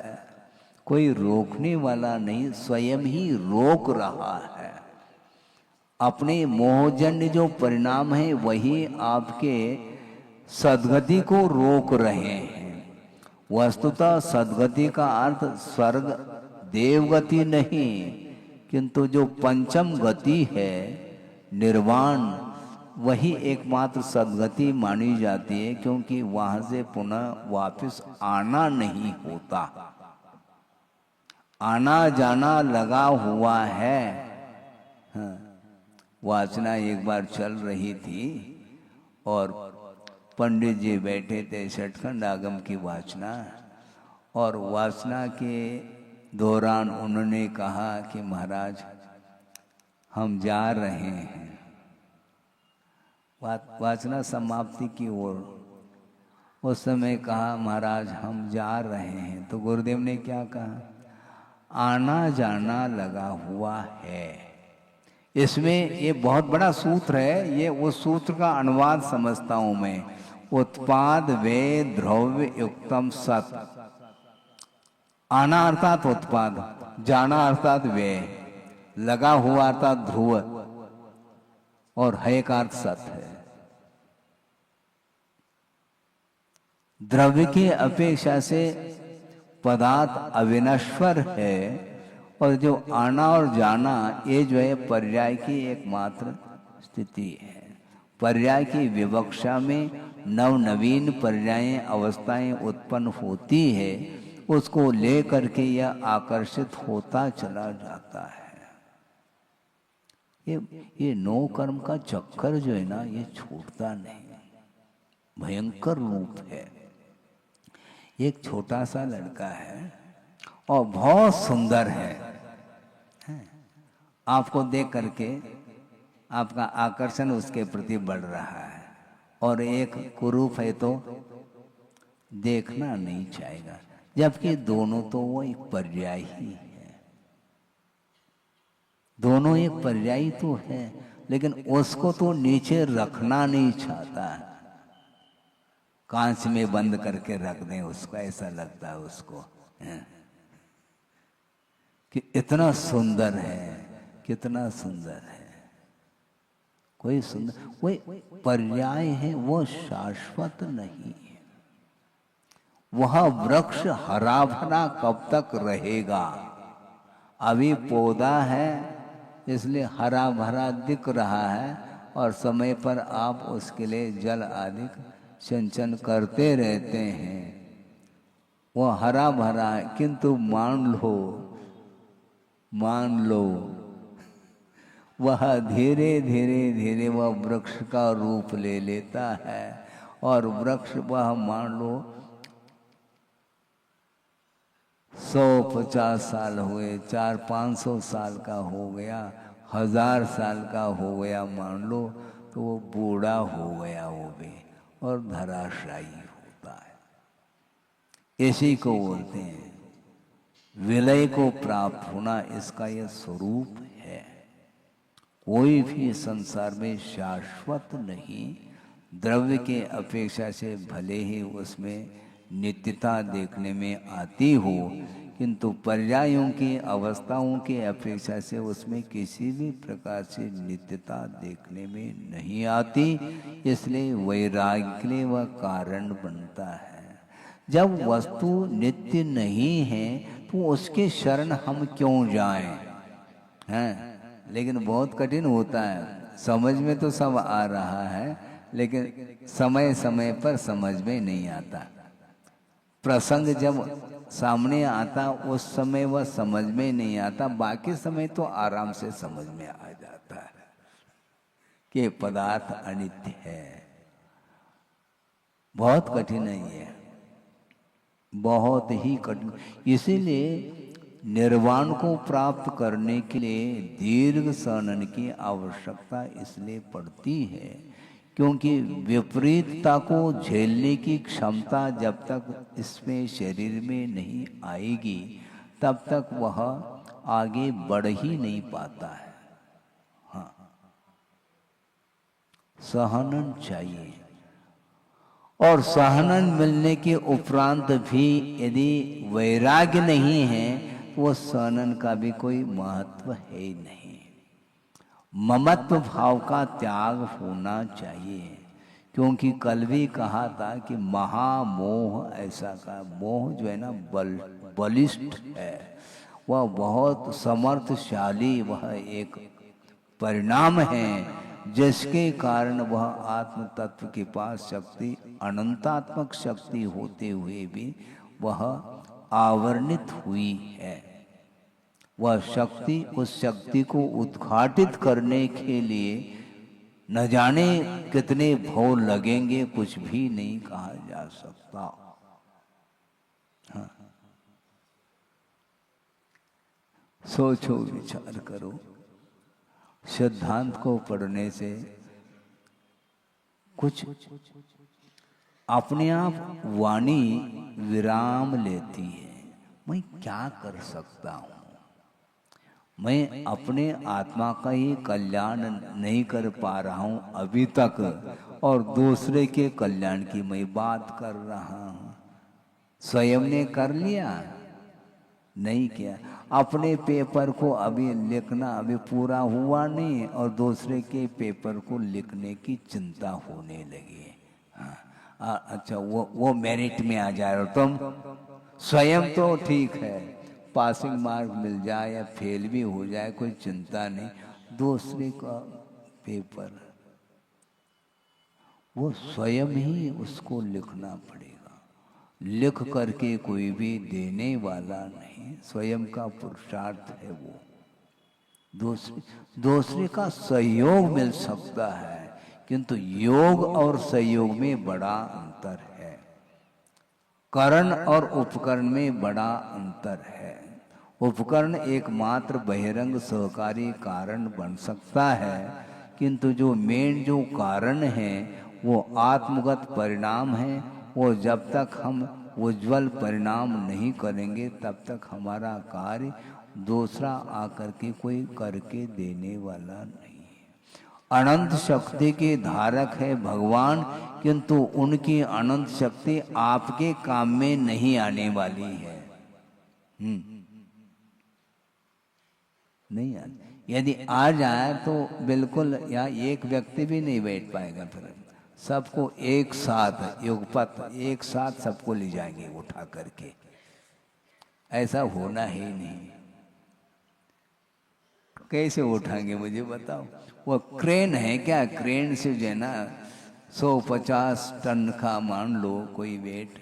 कोई रोकने वाला नहीं, स्वयं ही रोक रहा है। अपने मोहजन्य जो परिणाम है वही आपके सद्गति को रोक रहे हैं। वस्तुतः सद्गति का अर्थ स्वर्ग देवगति नहीं, किंतु जो पंचम गति है निर्वाण, वही एकमात्र सद्गति मानी जाती है, क्योंकि वहां से पुनः वापस आना नहीं होता। आना जाना लगा हुआ है। हाँ, वासना एक बार चल रही थी और पंडित जी बैठे थे, षटखंड आगम की वासना, और वासना के दौरान उन्होंने कहा कि महाराज हम जा रहे हैं, वासना समाप्ति की ओर। उस समय कहा महाराज हम जा रहे हैं, तो गुरुदेव ने क्या कहा? आना जाना लगा हुआ है। इसमें ये बहुत बड़ा सूत्र है, ये उस सूत्र का अनुवाद समझता हूं मैं। उत्पाद वे द्रव्य युक्तम सत। आना अर्थात उत्पाद, जाना अर्थात वे, लगा हुआ अर्थात ध्रुव, और है का अर्थ सत है। द्रव्य की अपेक्षा से पदार्थ अविनश्वर है, और जो आना और जाना ये जो है पर्याय की एकमात्र स्थिति है। पर्याय की विवक्षा में नव नवीन पर्याय अवस्थाएं उत्पन्न होती है, उसको लेकर के यह आकर्षित होता चला जाता है। ये नो कर्म का चक्कर जो है ना, ये छूटता नहीं, भयंकर रूप है। एक छोटा सा लड़का है और बहुत सुंदर है। आपको देख करके आपका आकर्षण उसके प्रति बढ़ रहा है, और एक कुरूप है तो देखना नहीं चाहेगा, जबकि दोनों तो वो एक पर्याय ही है। दोनों एक पर्याय तो है, लेकिन उसको तो नीचे रखना नहीं चाहता। कांच में बंद करके रख दें उसको, ऐसा लगता है उसको कि इतना सुंदर है, कितना सुंदर है। कोई सुंदर, कोई पर्याय है, वो शाश्वत नहीं है। वह वृक्ष हरा भरा कब तक रहेगा? अभी पौधा है इसलिए हरा भरा दिख रहा है, और समय पर आप उसके लिए जल आदि सिंचन करते रहते हैं, वो हरा भरा है। किंतु मान लो वह धीरे धीरे धीरे वह वृक्ष का रूप ले लेता है, और वृक्ष वह मान लो 150 साल हुए, 400-500 साल का हो गया, 1000 साल का हो गया मान लो, तो वो बूढ़ा हो गया वो भी, और धराशायी होता है। इसी को बोलते हैं विलय को प्राप्त होना, इसका यह स्वरूप है। कोई भी संसार में शाश्वत नहीं। द्रव्य के अपेक्षा से भले ही उसमें नित्यता देखने में आती हो, किंतु पर्यायों की अवस्थाओं की अपेक्षा से उसमें किसी भी प्रकार से नित्यता देखने में नहीं आती। इसलिए वैराग्य के लिए वह कारण बनता है। जब वस्तु नित्य नहीं है तो उसके शरण हम क्यों जाएं? हैं? लेकिन बहुत कठिन होता है। समझ में तो सब आ रहा है, लेकिन समय समय पर समझ में नहीं आता। प्रसंग जब सामने आता उस समय वह समझ में नहीं आता, बाकी समय तो आराम से समझ में आ जाता है कि पदार्थ अनित्य है। बहुत कठिन है, बहुत ही कठिन। इसीलिए निर्वाण को प्राप्त करने के लिए दीर्घ सहन की आवश्यकता इसलिए पड़ती है क्योंकि विपरीतता को झेलने की क्षमता जब तक इसमें शरीर में नहीं आएगी तब तक वह आगे बढ़ ही नहीं पाता है। हाँ, सहनन चाहिए, और सहनन मिलने के उपरांत भी यदि वैराग्य नहीं है तो वो सहनन का भी कोई महत्व है ही नहीं। ममत्व भाव का त्याग होना चाहिए, क्योंकि कल भी कहा था कि महामोह ऐसा का मोह जो है ना बलिष्ठ है, वह बहुत समर्थशाली, वह एक परिणाम है जिसके कारण वह आत्म तत्व के पास शक्ति, अनंतात्मक शक्ति होते हुए भी वह आवरणित हुई है। वह शक्ति, उस शक्ति को उद्घाटित करने के लिए न जाने कितने भव लगेंगे, कुछ भी नहीं कहा जा सकता। हाँ, सोचो, विचार करो। सिद्धांत को पढ़ने से कुछ अपने आप वाणी विराम लेती है। मैं क्या कर सकता हूं, मैं अपने आत्मा का ही कल्याण नहीं कर पा रहा हूं अभी तक, और दूसरे के कल्याण की मैं बात कर रहा हूं। स्वयं ने कर लिया नहीं किया। अपने पेपर को अभी लिखना अभी पूरा हुआ नहीं और दूसरे के पेपर को लिखने की चिंता होने लगी। हाँ, अच्छा वो मेरिट में आ जाए और तुम स्वयं तो ठीक है, पासिंग मार्क मिल जाए या फेल भी हो जाए कोई चिंता नहीं, दूसरे का पेपर वो स्वयं ही उसको लिखना पड़ेगा। लिख करके कोई भी देने वाला नहीं, स्वयं का पुरुषार्थ है वो। दूसरे का सहयोग मिल सकता है, किंतु योग और सहयोग में बड़ा अंतर है। करण और उपकरण में बड़ा अंतर है। उपकरण एकमात्र बहिरंग सहकारी कारण बन सकता है, किंतु जो मेन जो कारण है वो आत्मगत परिणाम है। वो जब तक हम उज्जवल परिणाम नहीं करेंगे तब तक हमारा कार्य दूसरा आकर के कोई करके देने वाला नहीं है। अनंत शक्ति के धारक है भगवान, किंतु उनकी अनंत शक्ति आपके काम में नहीं आने वाली है। नहीं आती। यदि आ जाए तो बिल्कुल यहाँ एक व्यक्ति भी नहीं बैठ पाएगा, फिर सबको एक साथ युगपत एक साथ सबको ले जाएंगे उठा करके। ऐसा होना ही नहीं। कैसे उठाएंगे मुझे बताओ? वो क्रेन है क्या? क्रेन से जो है ना 150 टन का मान लो कोई वेट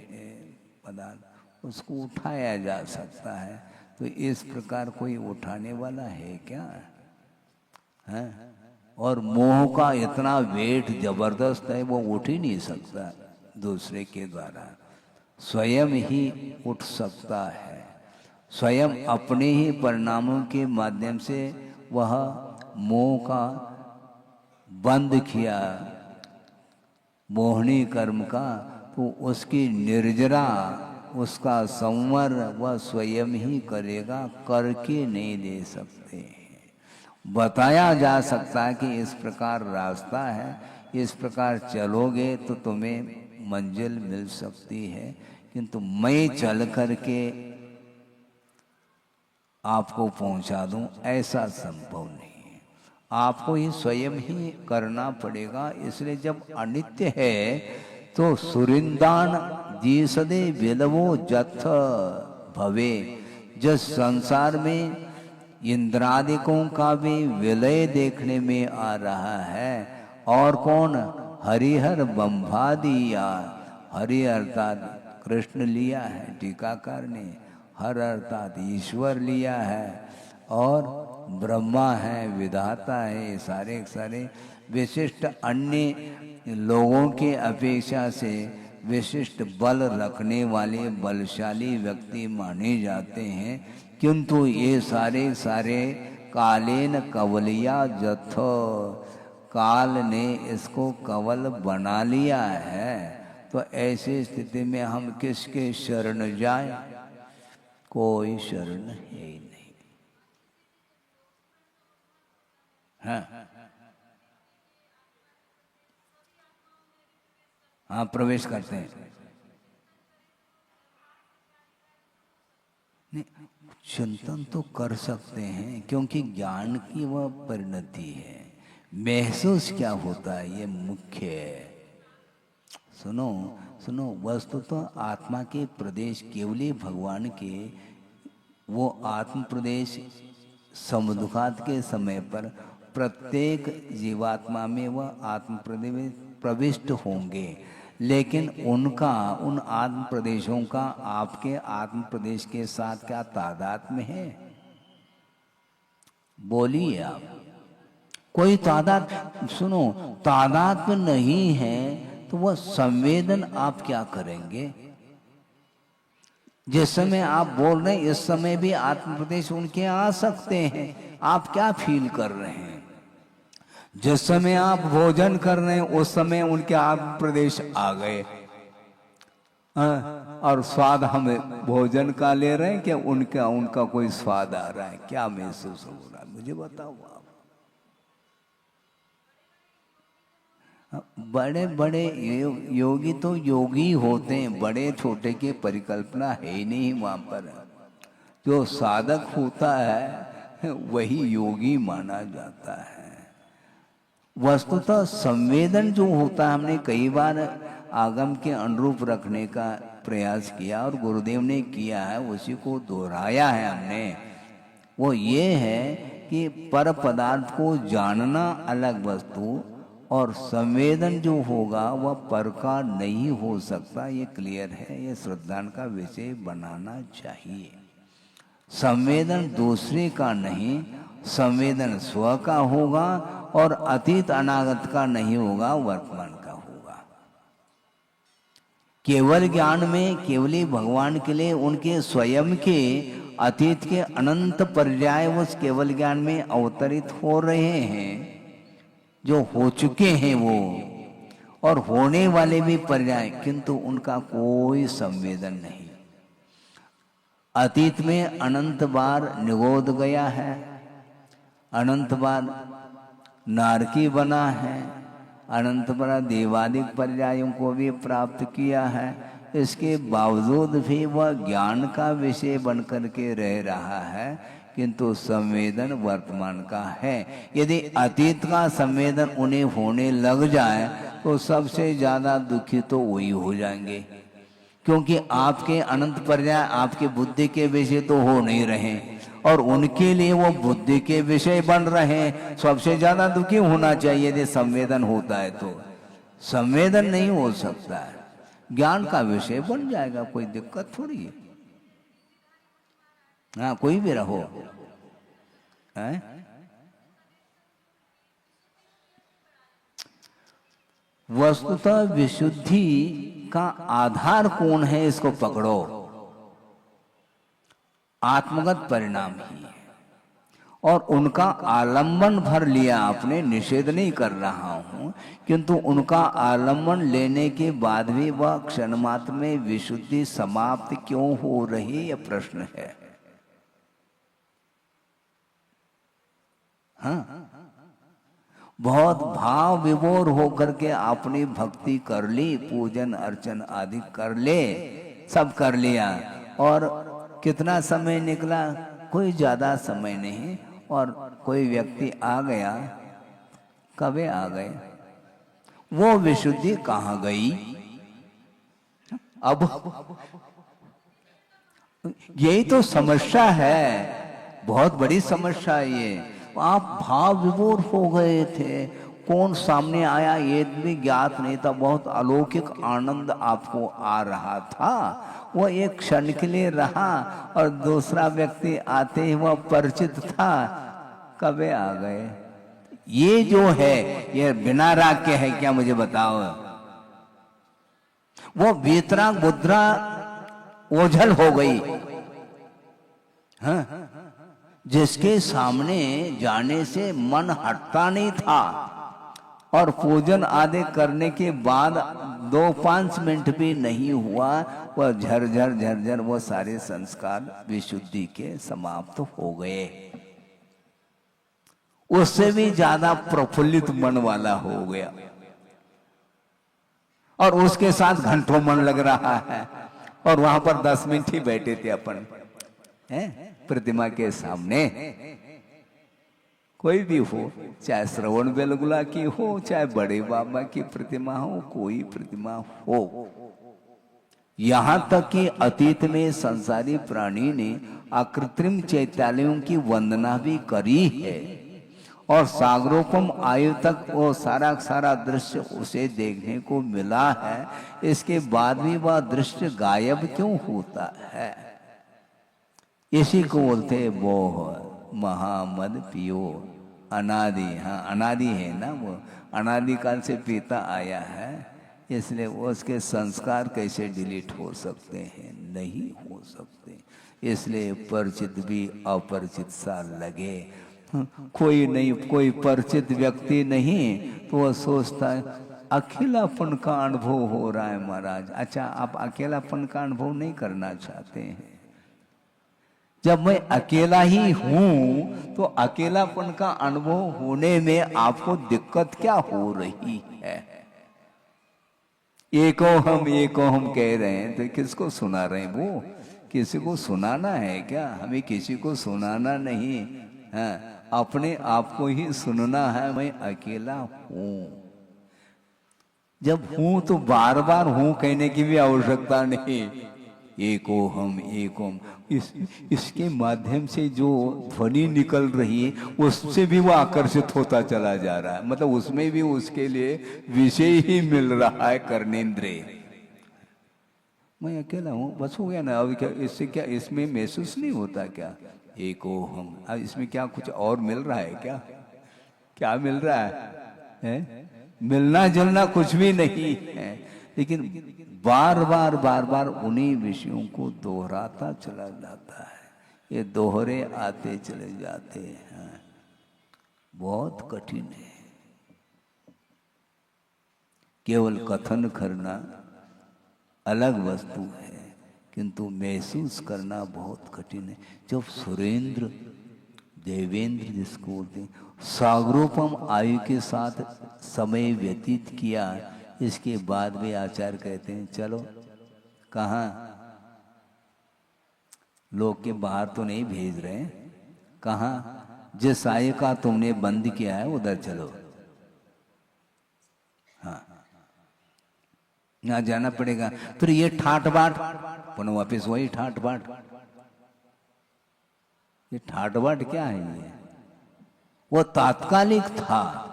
पदार्थ, उसको उठाया जा सकता है। तो इस प्रकार कोई उठाने वाला है क्या? है? और मोह का इतना वेट जबरदस्त है, वो उठ ही नहीं सकता दूसरे के द्वारा। स्वयं ही उठ सकता है। स्वयं अपने ही परिणामों के माध्यम से वह मोह का बंद किया, मोहनी कर्म का, तो उसकी निर्जरा, उसका संवर वह स्वयं ही करेगा, करके नहीं दे सकते। बताया जा सकता है कि इस प्रकार रास्ता है, इस प्रकार चलोगे तो तुम्हें मंजिल मिल सकती है, किंतु मैं चल करके आपको पहुंचा दूं ऐसा संभव नहीं है। आपको ही स्वयं ही करना पड़ेगा। इसलिए जब अनित्य है तो सुरिंदान जीसदे विलवो जथ भवे। जिस संसार में इंद्रादिकों का भी विलय देखने में आ रहा है, और कौन? हरिहर बंभादिया। हरि अर्थात कृष्ण लिया है, टीकाकार ने हर अर्थात ईश्वर लिया है, और ब्रह्मा है, विधाता है, सारे सारे विशिष्ट अन्य लोगों के अपेक्षा से विशिष्ट बल रखने वाले बलशाली व्यक्ति माने जाते हैं। किंतु ये सारे सारे कालेन कवलिया जथो, काल ने इसको कवल बना लिया है। तो ऐसी स्थिति में हम किसके शरण जाएं? कोई शरण है ही नहीं। हाँ हाँ, प्रवेश करते हैं। नहीं, चिंतन तो कर सकते हैं क्योंकि ज्ञान की वह परिणति है। महसूस क्या होता है ये मुख्य है। सुनो सुनो, वस्तु तो आत्मा के प्रदेश केवली भगवान के, वो आत्म प्रदेश समुद्घात के समय पर प्रत्येक जीवात्मा में वह आत्म प्रदेश प्रविष्ट होंगे, लेकिन उनका उन आत्म प्रदेशों का आपके आत्म प्रदेश के साथ क्या तादात्म्य है? बोलिए आप। कोई तादाद, सुनो, तादात्म्य नहीं है तो वह संवेदन आप क्या करेंगे? जिस समय आप बोल रहे हैं इस समय भी आत्म प्रदेश उनके आ सकते हैं। आप क्या फील कर रहे हैं? जिस समय आप भोजन कर रहे हैं उस समय उनके आत्म प्रदेश आ गए, और स्वाद हम भोजन का ले रहे हैं, क्या उनका उनका कोई स्वाद आ रहा है? क्या महसूस हो रहा है मुझे बताओ आप। बड़े बड़े योगी तो योगी होते हैं, बड़े छोटे की परिकल्पना है ही नहीं वहां पर। जो साधक होता है वही योगी माना जाता है। वस्तुतः संवेदन जो होता है, हमने कई बार आगम के अनुरूप रखने का प्रयास किया और गुरुदेव ने किया है, उसी को दोहराया है हमने। वो ये है कि पर पदार्थ को जानना अलग वस्तु, और संवेदन जो होगा वह पर का नहीं हो सकता। ये क्लियर है, ये श्रद्धा का विषय बनाना चाहिए। संवेदन दूसरे का नहीं, संवेदन स्व का होगा, और अतीत अनागत का नहीं होगा, वर्तमान का होगा। केवल ज्ञान में केवली भगवान के लिए उनके स्वयं के अतीत के अनंत पर्याय उस केवल ज्ञान में अवतरित हो रहे हैं, जो हो चुके हैं वो, और होने वाले भी पर्याय, किंतु उनका कोई संवेदन नहीं। अतीत में अनंत बार निगोद गया है, अनंत बार नारकी बना है, अनंत बार देवादिक पर्यायों को भी प्राप्त किया है। इसके बावजूद भी वह ज्ञान का विषय बनकर के रह रहा है, किंतु संवेदन वर्तमान का है। यदि अतीत का संवेदन उन्हें होने लग जाए तो सबसे ज्यादा दुखी तो वही हो जाएंगे, क्योंकि आपके अनंत पर्याय आपके बुद्धि के विषय तो हो नहीं रहे, और उनके लिए वो बुद्धि के विषय बन रहे हैं। सबसे ज्यादा दुखी होना चाहिए यदि संवेदन होता है, तो संवेदन नहीं हो सकता है। ज्ञान का विषय बन जाएगा, कोई दिक्कत थोड़ी है। हाँ, कोई भी रहो है? वस्तुतः विशुद्धि का आधार कौन है, इसको पकड़ो। आत्मगत परिणाम ही है, और उनका आलंबन भर लिया आपने। निषेध नहीं कर रहा हूं, किंतु उनका आलंबन लेने के बाद भी वह क्षण मात्र में विशुद्धि समाप्त क्यों हो रही, यह प्रश्न है। हाँ, बहुत भाव विभोर होकर के आपने भक्ति कर ली, पूजन अर्चन आदि कर ले, सब कर लिया, और कितना समय निकला? कोई ज्यादा समय नहीं। और कोई व्यक्ति आ गया, कभी आ गए, वो विशुद्धि कहाँ गई? अब यही तो समस्या है, बहुत बड़ी समस्या है ये। आप भाव विभोर हो गए थे, कौन सामने आया ये भी ज्ञात नहीं था, बहुत अलौकिक आनंद आपको आ रहा था, वो एक क्षण के लिए रहा और दूसरा व्यक्ति आते ही वह परिचित था, कबे आ गए। ये जो है ये बिना राग के है क्या, मुझे बताओ। वो वीतराग मुद्रा ओझल हो गई, हाँ? जिसके सामने जाने से मन हटता नहीं था और पूजन आदि करने के बाद 2-5 मिनट भी नहीं हुआ, वह झरझर झरझर वो सारे संस्कार विशुद्धि के समाप्त हो गए। उससे भी ज्यादा प्रफुल्लित मन वाला हो गया और उसके साथ घंटों मन लग रहा है। और वहां पर 10 मिनट ही बैठे थे अपन, हैं? प्रतिमा के सामने। कोई भी हो, चाहे श्रवण बेलगुला की हो, चाहे बड़े बाबा की प्रतिमा हो, कोई प्रतिमा हो, यहां तक कि अतीत में संसारी प्राणी ने अकृत्रिम चैत्यालयों की वंदना भी करी है और सागरोपम आयु तक वो सारा सारा दृश्य उसे देखने को मिला है। इसके बाद भी वह दृश्य गायब क्यों होता है? इसी को बोलते मोह महामद पियो अनादि। हाँ, अनादि है ना, वो अनादि काल से पीता आया है, इसलिए वो उसके संस्कार कैसे डिलीट हो सकते हैं? नहीं हो सकते। इसलिए परिचित भी अपरिचित सा लगे, कोई नहीं, कोई परिचित व्यक्ति नहीं तो वह सोचता है अकेलापन का अनुभव हो रहा है महाराज। अच्छा, आप अकेलापन का अनुभव नहीं करना चाहते हैं? जब मैं अकेला ही हूं तो अकेलापन का अनुभव होने में आपको दिक्कत क्या हो रही है? एको हम कह रहे हैं तो किसको सुना रहे हैं? वो किसी को सुनाना है क्या? हमें किसी को सुनाना नहीं है, अपने आप को ही सुनना है। मैं अकेला हूं। जब हूं तो बार बार हूं कहने की भी आवश्यकता नहीं। एको हम इसके माध्यम से जो ध्वनि निकल रही है उससे भी वो आकर्षित होता चला जा रहा है, मतलब उसमें भी उसके लिए विषय ही मिल रहा है, कर्णेंद्रिय। मैं अकेला हूँ बस हो गया ना। अब क्या इससे, क्या इसमें महसूस नहीं होता क्या? एको हम, अब इसमें क्या कुछ और मिल रहा है क्या? क्या मिल रहा है? मिलना जुलना कुछ भी नहीं है, लेकिन बार बार उन्हीं विषयों को दोहराता चला जाता है। ये दोहरे आते चले जाते हैं, बहुत कठिन है। केवल कथन करना अलग वस्तु है, किंतु महसूस करना बहुत कठिन है। जब सुरेंद्र देवेंद्र जिसको बोलते हैं, सागरोपम आयु के साथ समय व्यतीत किया, इसके बाद भी आचार्य कहते हैं चलो कहाँ, लोग के बाहर तो नहीं भेज रहे हैं, कहाँ जिस आयु का तुमने बंद किया है उधर चलो। हाँ, यहाँ जाना पड़ेगा। फिर ये ठाट बाट पुनः वापिस वही ठाट बाट। ये ठाट बाट क्या है? ये वो तात्कालिक था,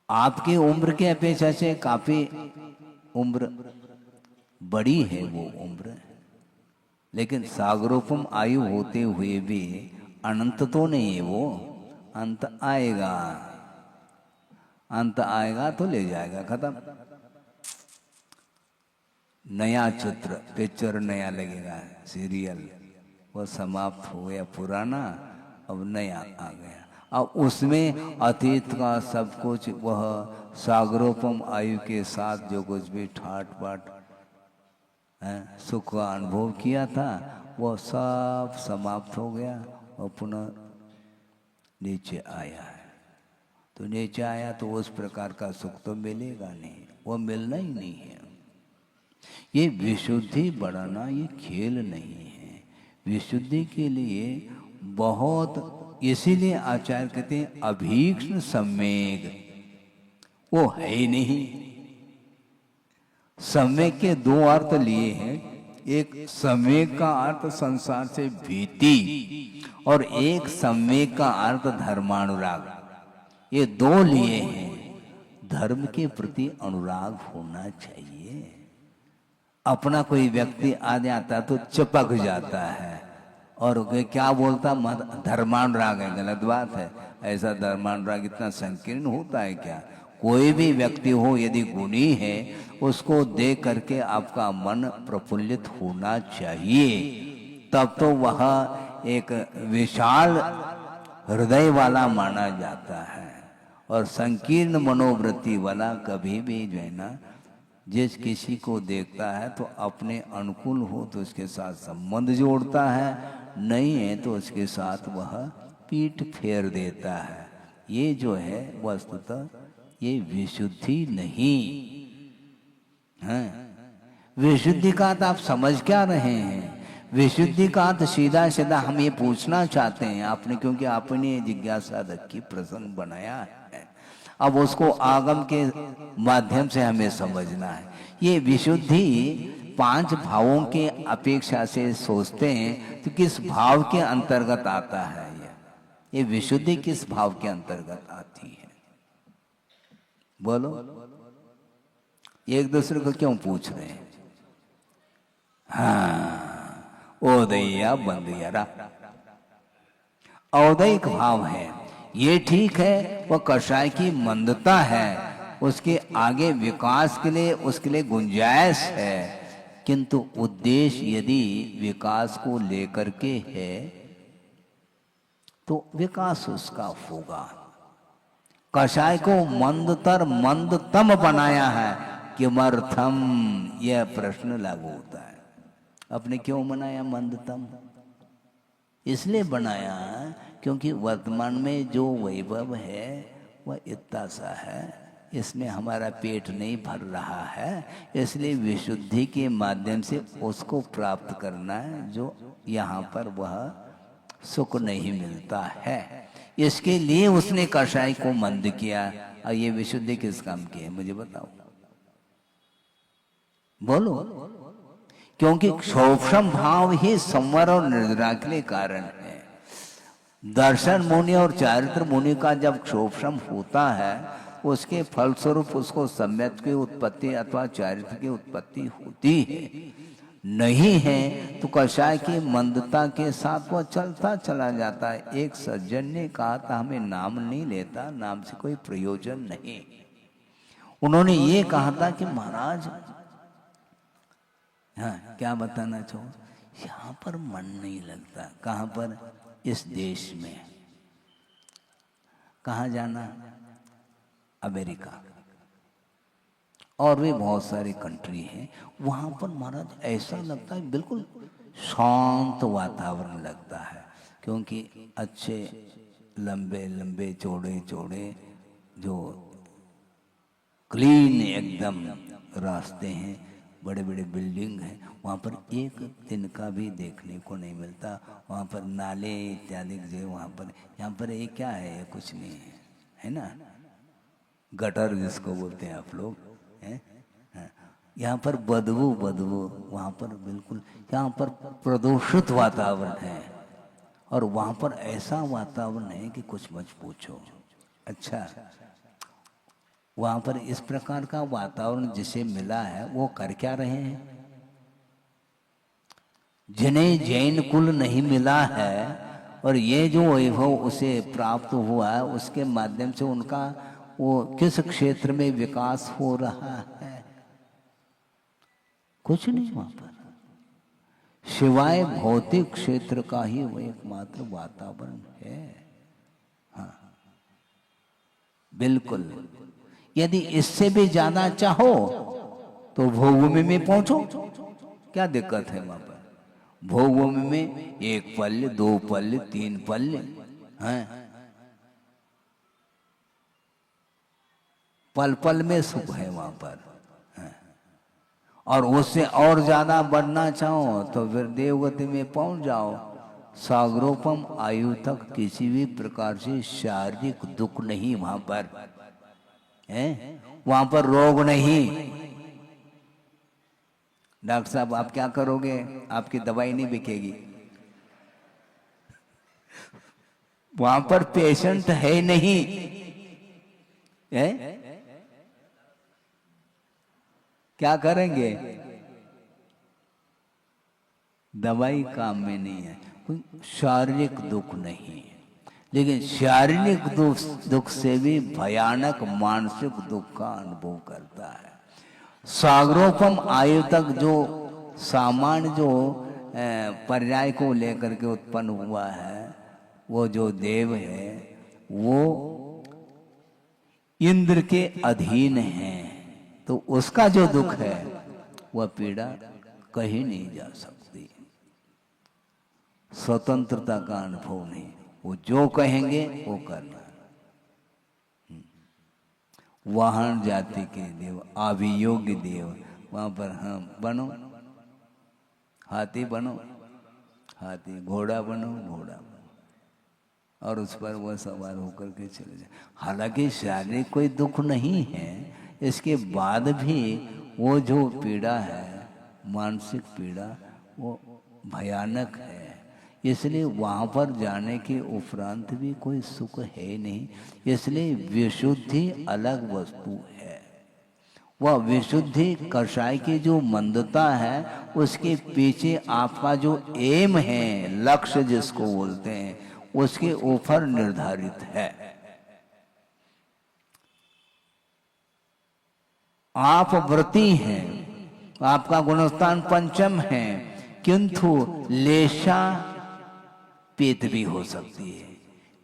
आपकी उम्र के अपेक्षा से काफी उम्र बड़ी है वो उम्र, लेकिन सागरोपम आयु होते हुए भी अनंत तो नहीं है वो। अंत आएगा, अंत आएगा तो ले जाएगा, खत्म। नया चित्र पिक्चर नया लगेगा, सीरियल वो समाप्त हो गया, पुराना अब नया आ गया। अब उसमें अतीत का सब कुछ, वह सागरोपम आयु के साथ जो कुछ भी ठाट बाट सुख का अनुभव किया था वह सब समाप्त हो गया और पुनः नीचे आया है। तो नीचे आया तो उस प्रकार का सुख तो मिलेगा नहीं, वो मिलना ही नहीं है। ये विशुद्धि बढ़ाना ये खेल नहीं है। विशुद्धि के लिए बहुत, इसीलिए आचार्य कहते हैं अभीक्ष्ण सम्यक, वो है ही नहीं। सम्यक के दो अर्थ लिए हैं, एक सम्यक का अर्थ संसार से भीति और एक सम्यक का अर्थ धर्मानुराग। ये दो लिए हैं। धर्म के प्रति अनुराग होना चाहिए। अपना कोई व्यक्ति आ जाता तो चिपक जाता है और क्या बोलता, धर्मानुराग है। गलत बात है। ऐसा धर्मानुराग इतना संकीर्ण होता है क्या? कोई भी व्यक्ति हो यदि गुणी है, उसको देख करके आपका मन प्रफुल्लित होना चाहिए, तब तो वह एक विशाल हृदय वाला माना जाता है। और संकीर्ण मनोवृत्ति वाला कभी भी जो है ना, जिस किसी को देखता है तो अपने अनुकूल हो तो उसके साथ संबंध जोड़ता है, नहीं है तो उसके साथ वह पीठ फेर देता है। ये जो है वस्तुतः ये विशुद्धि नहीं है। विशुद्धि का तो आप समझ क्या रहे हैं? विशुद्धि का तो सीधा सीधा हम ये पूछना चाहते हैं आपने, क्योंकि आपने जिज्ञासा रखी, प्रसंग बनाया है। अब उसको आगम के माध्यम से हमें समझना है। ये विशुद्धि 5 भावों के अपेक्षा से सोचते हैं तो किस भाव के अंतर्गत आता है? ये विशुद्धि किस भाव के अंतर्गत आती है? बोलो। एक दूसरे को क्यों पूछ रहे हैं? हाँ, ओदैया बंदियारा औदैक भाव है। ये ठीक है, वह कषाय की मंदता है, उसके आगे विकास के लिए उसके लिए गुंजाइश है, किंतु उद्देश्य यदि विकास को लेकर के है तो विकास उसका होगा। कषाय को मंदतर मंदतम बनाया है, किमर्थम? यह प्रश्न लागू होता है। आपने क्यों बनाया मंदतम? इसलिए बनाया क्योंकि वर्तमान में जो वैभव है वह इतना सा है, इसमें हमारा पेट नहीं भर रहा है, इसलिए विशुद्धि के माध्यम से उसको प्राप्त करना है जो यहाँ पर वह सुख नहीं मिलता है। इसके लिए उसने कषाय को मंद किया। और ये विशुद्धि किस काम की है मुझे बताओ, बोलो। क्योंकि क्षोभम भाव ही संवर और निर्जरा के लिए कारण है। दर्शन मुनि और चारित्र मुनि का जब क्षोभम होता है, उसके फलस्वरूप उसको सम्यक की उत्पत्ति अथवा चारित्र की उत्पत्ति होती है। नहीं है तो कषाय की मंदता के साथ वह चलता चला जाता है। एक सज्जन ने कहा था, हमें नाम नहीं लेता, नाम से कोई प्रयोजन नहीं। उन्होंने ये कहा था कि महाराज, हाँ क्या बताना चाहो, यहाँ पर मन नहीं लगता। कहाँ पर? इस देश में। कहाँ जाना? अमेरिका और भी बहुत सारी कंट्री हैं। वहाँ पर महाराज ऐसा लगता है बिल्कुल शांत वातावरण लगता है, क्योंकि अच्छे लंबे लंबे चौड़े चौड़े जो क्लीन एकदम रास्ते हैं, बड़े बड़े बिल्डिंग हैं। वहाँ पर एक दिन का भी देखने को नहीं मिलता। वहाँ पर नाले इत्यादि जो वहाँ पर, यहाँ पर ये क्या है? कुछ नहीं है, है ना? गटर जिसको बोलते हैं आप लोग हैं। यहाँ पर बदबू बदबू, वहाँ पर बिल्कुल, यहाँ पर प्रदूषित वातावरण है। और वहाँ पर ऐसा वातावरण है कि कुछ मत पूछो। अच्छा, वहाँ पर इस प्रकार का वातावरण जिसे मिला है वो कर क्या रहे हैं? जिन्हें जैन कुल नहीं मिला है और ये जो वैभव उसे प्राप्त हुआ है, उसके माध्यम से उनका वो किस क्षेत्र में विकास हो रहा है? कुछ नहीं वहां पर, सिवाय भौतिक क्षेत्र का ही वो एकमात्र वातावरण है। हाँ बिल्कुल। यदि इससे भी ज्यादा चाहो तो भोगभूमि में पहुंचो, क्या दिक्कत है? वहां पर भोगभूमि में 1 पल्य 2 पल्य 3 पल्य हैं, पल पल में सुख है वहां पर। और उससे और ज्यादा बढ़ना चाहो तो फिर देवगति में पहुंच जाओ। सागरोपम आयु तक किसी भी प्रकार से शारीरिक दुख नहीं वहां पर है, वहां पर रोग नहीं। डॉक्टर साहब आप क्या करोगे? आपकी दवाई नहीं बिकेगी। वहां पर पेशेंट है नहीं, है? क्या करेंगे? दवाई काम में नहीं है। कोई शारीरिक दुख नहीं है, लेकिन शारीरिक दुख से भी भयानक मानसिक दुख का अनुभव करता है। सागरोपम आयु तक जो सामान्य जो पर्याय को लेकर के उत्पन्न हुआ है, वो जो देव है वो इंद्र के अधीन है, तो उसका जो दुख है वह पीड़ा कहीं नहीं जा सकती। स्वतंत्रता का अनुभव नहीं, वो जो कहेंगे वो करना। वाहन जाति के देव, अभियोग्य देव, वहां पर हम बनो, हाथी बनो हाथी, घोड़ा बनो घोड़ा बनो, और उस पर वह सवार होकर के चले जाए। हालांकि शारीरिक कोई दुख नहीं है, इसके बाद भी वो जो पीड़ा है, मानसिक पीड़ा, वो भयानक है। इसलिए वहाँ पर जाने के उपरांत भी कोई सुख है नहीं। इसलिए विशुद्धि अलग वस्तु है। वह विशुद्धि कषाय की जो मंदता है, उसके पीछे आपका जो एम है, लक्ष्य जिसको बोलते हैं, उसके ऊपर निर्धारित है। आप व्रती हैं, आपका गुणस्थान पंचम है, किंतु लेशा पीत भी हो सकती है।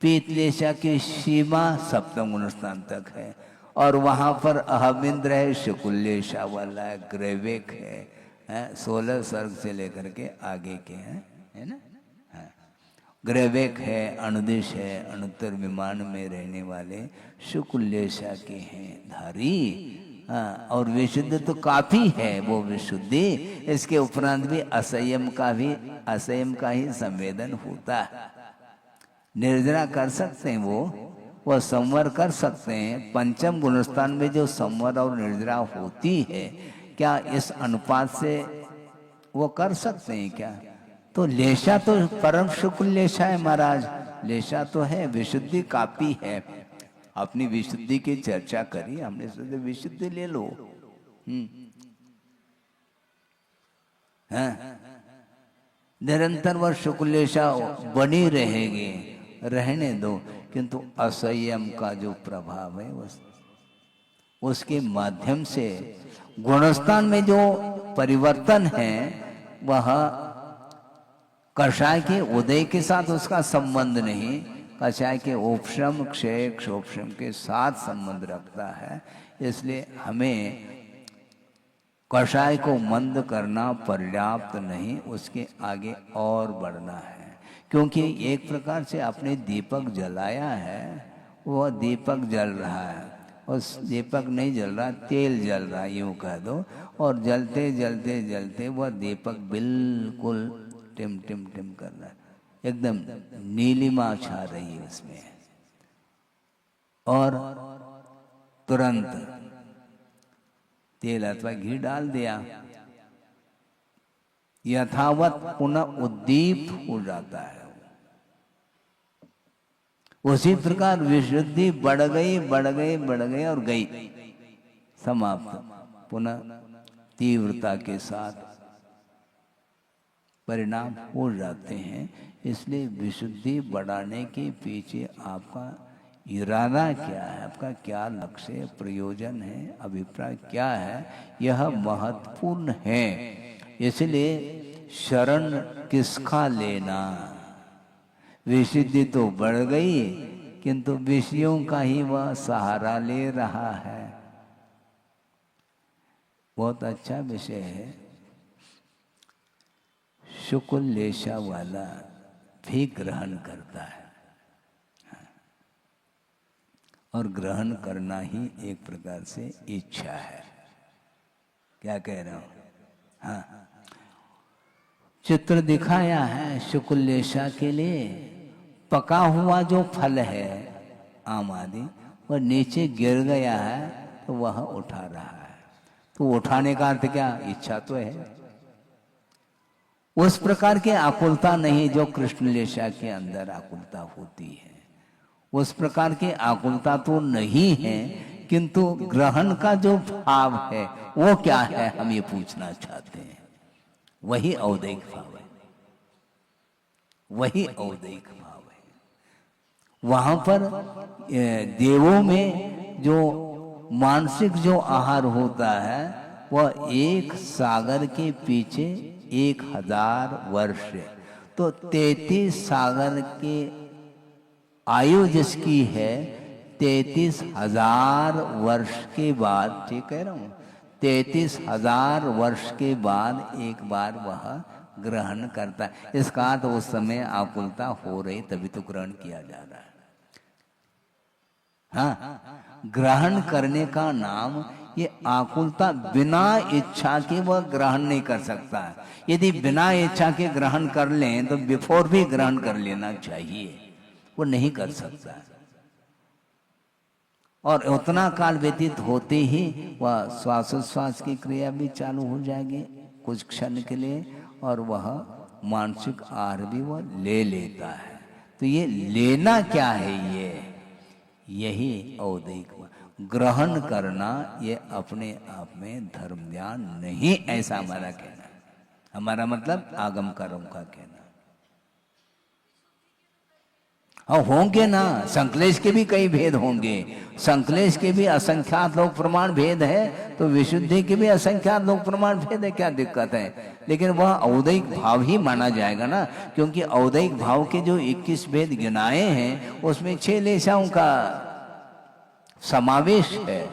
पीत लेशा की सीमा सप्तम गुणस्थान तक है, और वहां पर अहमिंद्र है, शुक्लेशा वाला है, ग्रैवेक है, 16 सर्ग से लेकर के आगे के हैं, है ना? हाँ। ग्रैवेक है, अनुदिश है, अनुत्तर विमान में रहने वाले शुक्लेशा के हैं धारी। हाँ, और विशुद्ध तो काफी है वो विशुद्धि। इसके उपरांत भी असंयम का ही संवेदन होता है। निर्जरा कर सकते हैं, वो संवर कर सकते हैं। पंचम गुणस्थान में जो संवर और निर्जरा होती है, क्या इस अनुपात से वो कर सकते हैं क्या? तो लेशा तो परम शुक्ल लेशा है महाराज, लेशा तो है, विशुद्धि काफी है। अपनी विशुद्धि की चर्चा करी, हमने सोचा विशुद्धि ले लो। हाँ, निरंतर वह शुक्लेशा बनी रहेगी, रहने दो, किंतु असंयम का जो प्रभाव है उसके माध्यम से गुणस्थान में जो परिवर्तन है, वह कषाय के उदय के साथ उसका संबंध नहीं, कषाय के उपशम क्षय क्षोपशम के साथ संबंध रखता है। इसलिए हमें कषाय को मंद करना पर्याप्त नहीं, उसके आगे और बढ़ना है। क्योंकि एक प्रकार से आपने दीपक जलाया है, वह दीपक जल रहा है, उस दीपक नहीं जल रहा, तेल जल रहा है यूं कह दो, और जलते जलते जलते वह दीपक बिल्कुल टिम टिम टिम कर रहा है, एकदम नीलिमा छा रही है उसमें, और तुरंत तेल अथवा घी डाल दिया, यथावत पुनः उद्दीप्त हो जाता है। उसी प्रकार विशुद्धि बढ़ गई बढ़ गई बढ़ गई और गई, समाप्त, पुनः तीव्रता के साथ परिणाम हो जाते हैं। इसलिए विशुद्धि बढ़ाने के पीछे आपका इरादा क्या है, आपका क्या लक्ष्य प्रयोजन है, अभिप्राय क्या है, यह महत्वपूर्ण है। इसलिए शरण किसका लेना? विशुद्धि तो बढ़ गई, किंतु विषयों का ही वह सहारा ले रहा है। बहुत अच्छा विषय है। शुक्ल लेशा वाला भी ग्रहण करता है, और ग्रहण करना ही एक प्रकार से इच्छा है। क्या कह रहा हूं? हाँ, चित्र दिखाया है शुक्ल लेशा के लिए। पका हुआ जो फल है आम आदि, वह नीचे गिर गया है, तो वह उठा रहा है। तो उठाने का अर्थ क्या? इच्छा तो है। उस प्रकार की आकुलता नहीं जो कृष्ण लेशा के अंदर आकुलता होती है। उस प्रकार की आकुलता तो नहीं है, किंतु ग्रहण का जो भाव है वो क्या है, हम ये पूछना चाहते हैं। वही औदैक भाव है, वही औदैक भाव है। वहां पर देवों में जो मानसिक जो आहार होता है वह एक सागर के पीछे 1000 वर्ष है। तो 33 सागर के आयु जिसकी है 33,000 वर्ष के बाद, ठीक कह रहा हूं, 33,000 वर्ष के बाद एक बार वह ग्रहण करता है। इसका अर्थ उस समय आकुलता हो रही तभी तो ग्रहण किया जा रहा है। हाँ, ग्रहण करने का नाम ये आकुलता बिना इच्छा के वह ग्रहण नहीं कर सकता है। यदि बिना इच्छा के ग्रहण कर लें तो बिफोर भी ग्रहण कर लेना चाहिए, वो नहीं कर सकता है। और उतना काल व्यतीत होते ही वह श्वासोच्छ्वास की क्रिया भी चालू हो जाएगी कुछ क्षण के लिए, और वह मानसिक आहार भी वह ले लेता है। तो ये लेना क्या है, यही औदैक ग्रहण करना, ये अपने आप में धर्म ज्ञान नहीं, ऐसा हमारा कहना है। हमारा मतलब आगमकारों का कहना। हाँ होंगे ना, संकलेश के भी कई भेद होंगे, संकलेश के भी असंख्यात लोक प्रमाण भेद है, तो विशुद्धि के भी असंख्यात लोक प्रमाण भेद है, क्या दिक्कत है। लेकिन वह औदैक भाव ही माना जाएगा ना, क्योंकि औदैक भाव के जो 21 भेद गिनाए हैं उसमें 6 लेशाओं का समावेश है,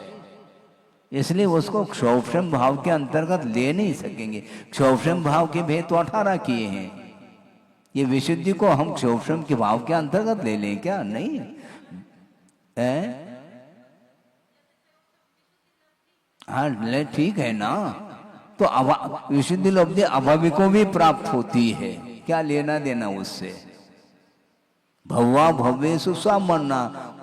इसलिए उसको क्षोभम भाव के अंतर्गत ले नहीं सकेंगे। क्षोभम भाव के भेद तो 18 किए हैं, ये विशुद्धि को हम क्षोभम के भाव के अंतर्गत ले लें क्या, नहीं है। हाँ ठीक है ना, तो विशुद्धि लब्धि अभावी को भी प्राप्त होती है, क्या लेना देना उससे। भव्वा भव्येषु सामन्ना,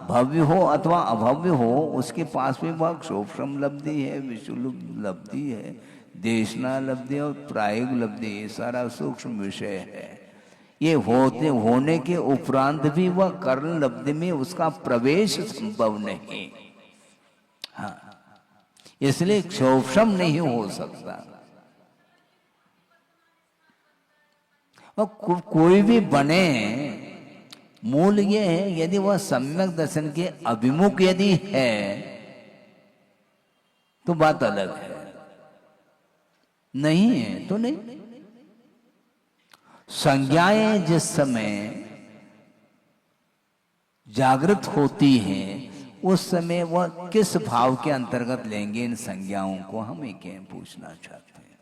भव्य हो अथवा अभव्य हो उसके पास में वह क्षोभम लब्धि है, विशुद्ध लब्धि है, देशना लब्धि और प्रायोग लब्धि, ये सारा सूक्ष्म विषय है। ये होने के उपरांत भी वह कर्ण लब्धि में उसका प्रवेश संभव नहीं। हाँ, इसलिए क्षोभम नहीं हो सकता। और कोई भी बने, मूल ये है यदि वह सम्यक दर्शन के अभिमुख यदि है तो बात अलग है, नहीं है तो नहीं। संज्ञाएं जिस समय जागृत होती हैं उस समय वह किस भाव के अंतर्गत लेंगे, इन संज्ञाओं को हम एक पूछना चाहते हैं।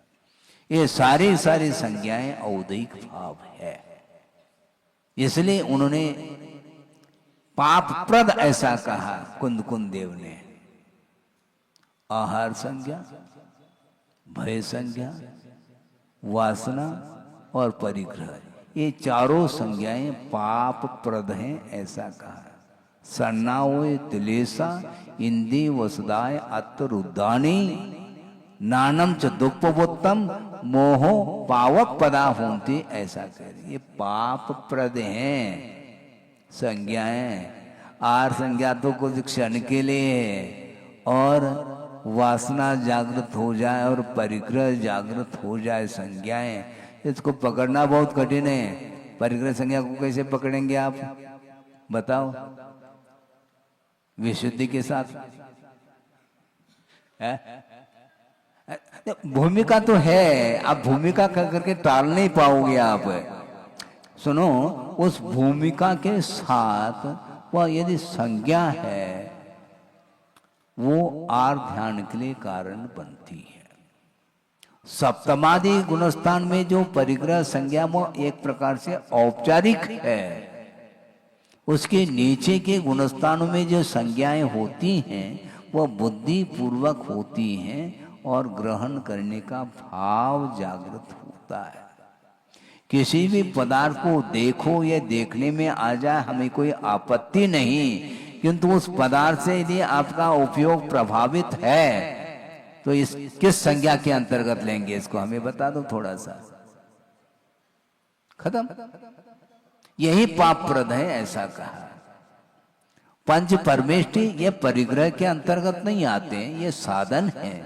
ये सारी संज्ञाएं औदैक भाव है, इसलिए उन्होंने पापप्रद ऐसा कहा कुंद देव ने। आहार संज्ञा, भय संज्ञा, वासना और परिग्रह, ये चारों संज्ञाएं पाप प्रद हैं ऐसा कहा। सन्नाओ तिलेसा इंदी वसुदाय अत्तरुद्धानी नानम च दुप्पवोत्तम मोहो पावक पदा होती, ऐसा कह रही। ये पाप प्रद हैं संज्ञाएं। आर संज्ञा तो कुछ क्षण के लिए है, और वासना जागृत हो जाए और परिग्रह जागृत हो जाए संज्ञाएं, इसको पकड़ना बहुत कठिन है। परिग्रह संज्ञा को कैसे पकड़ेंगे आप बताओ विशुद्धि के साथ है? भूमिका तो है, आप भूमिका करके टाल नहीं पाओगे आप। सुनो, उस भूमिका के साथ वह यदि संज्ञा है वो आर ध्यान के लिए कारण बनती है। सप्तमादि गुणस्थान में जो परिग्रह संज्ञा वो एक प्रकार से औपचारिक है, उसके नीचे के गुणस्थानों में जो संज्ञाएं होती हैं वह बुद्धि पूर्वक होती हैं और ग्रहण करने का भाव जागृत होता है। किसी भी पदार्थ को देखो या देखने में आ जाए हमें कोई आपत्ति नहीं, किंतु उस पदार्थ से यदि आपका उपयोग प्रभावित है तो इस किस संज्ञा के अंतर्गत लेंगे, इसको हमें बता दो थोड़ा सा। खत्म। यही पाप प्रद है ऐसा कहा। पंच परमेष्टि ये परिग्रह के अंतर्गत नहीं आते हैं, ये साधन है।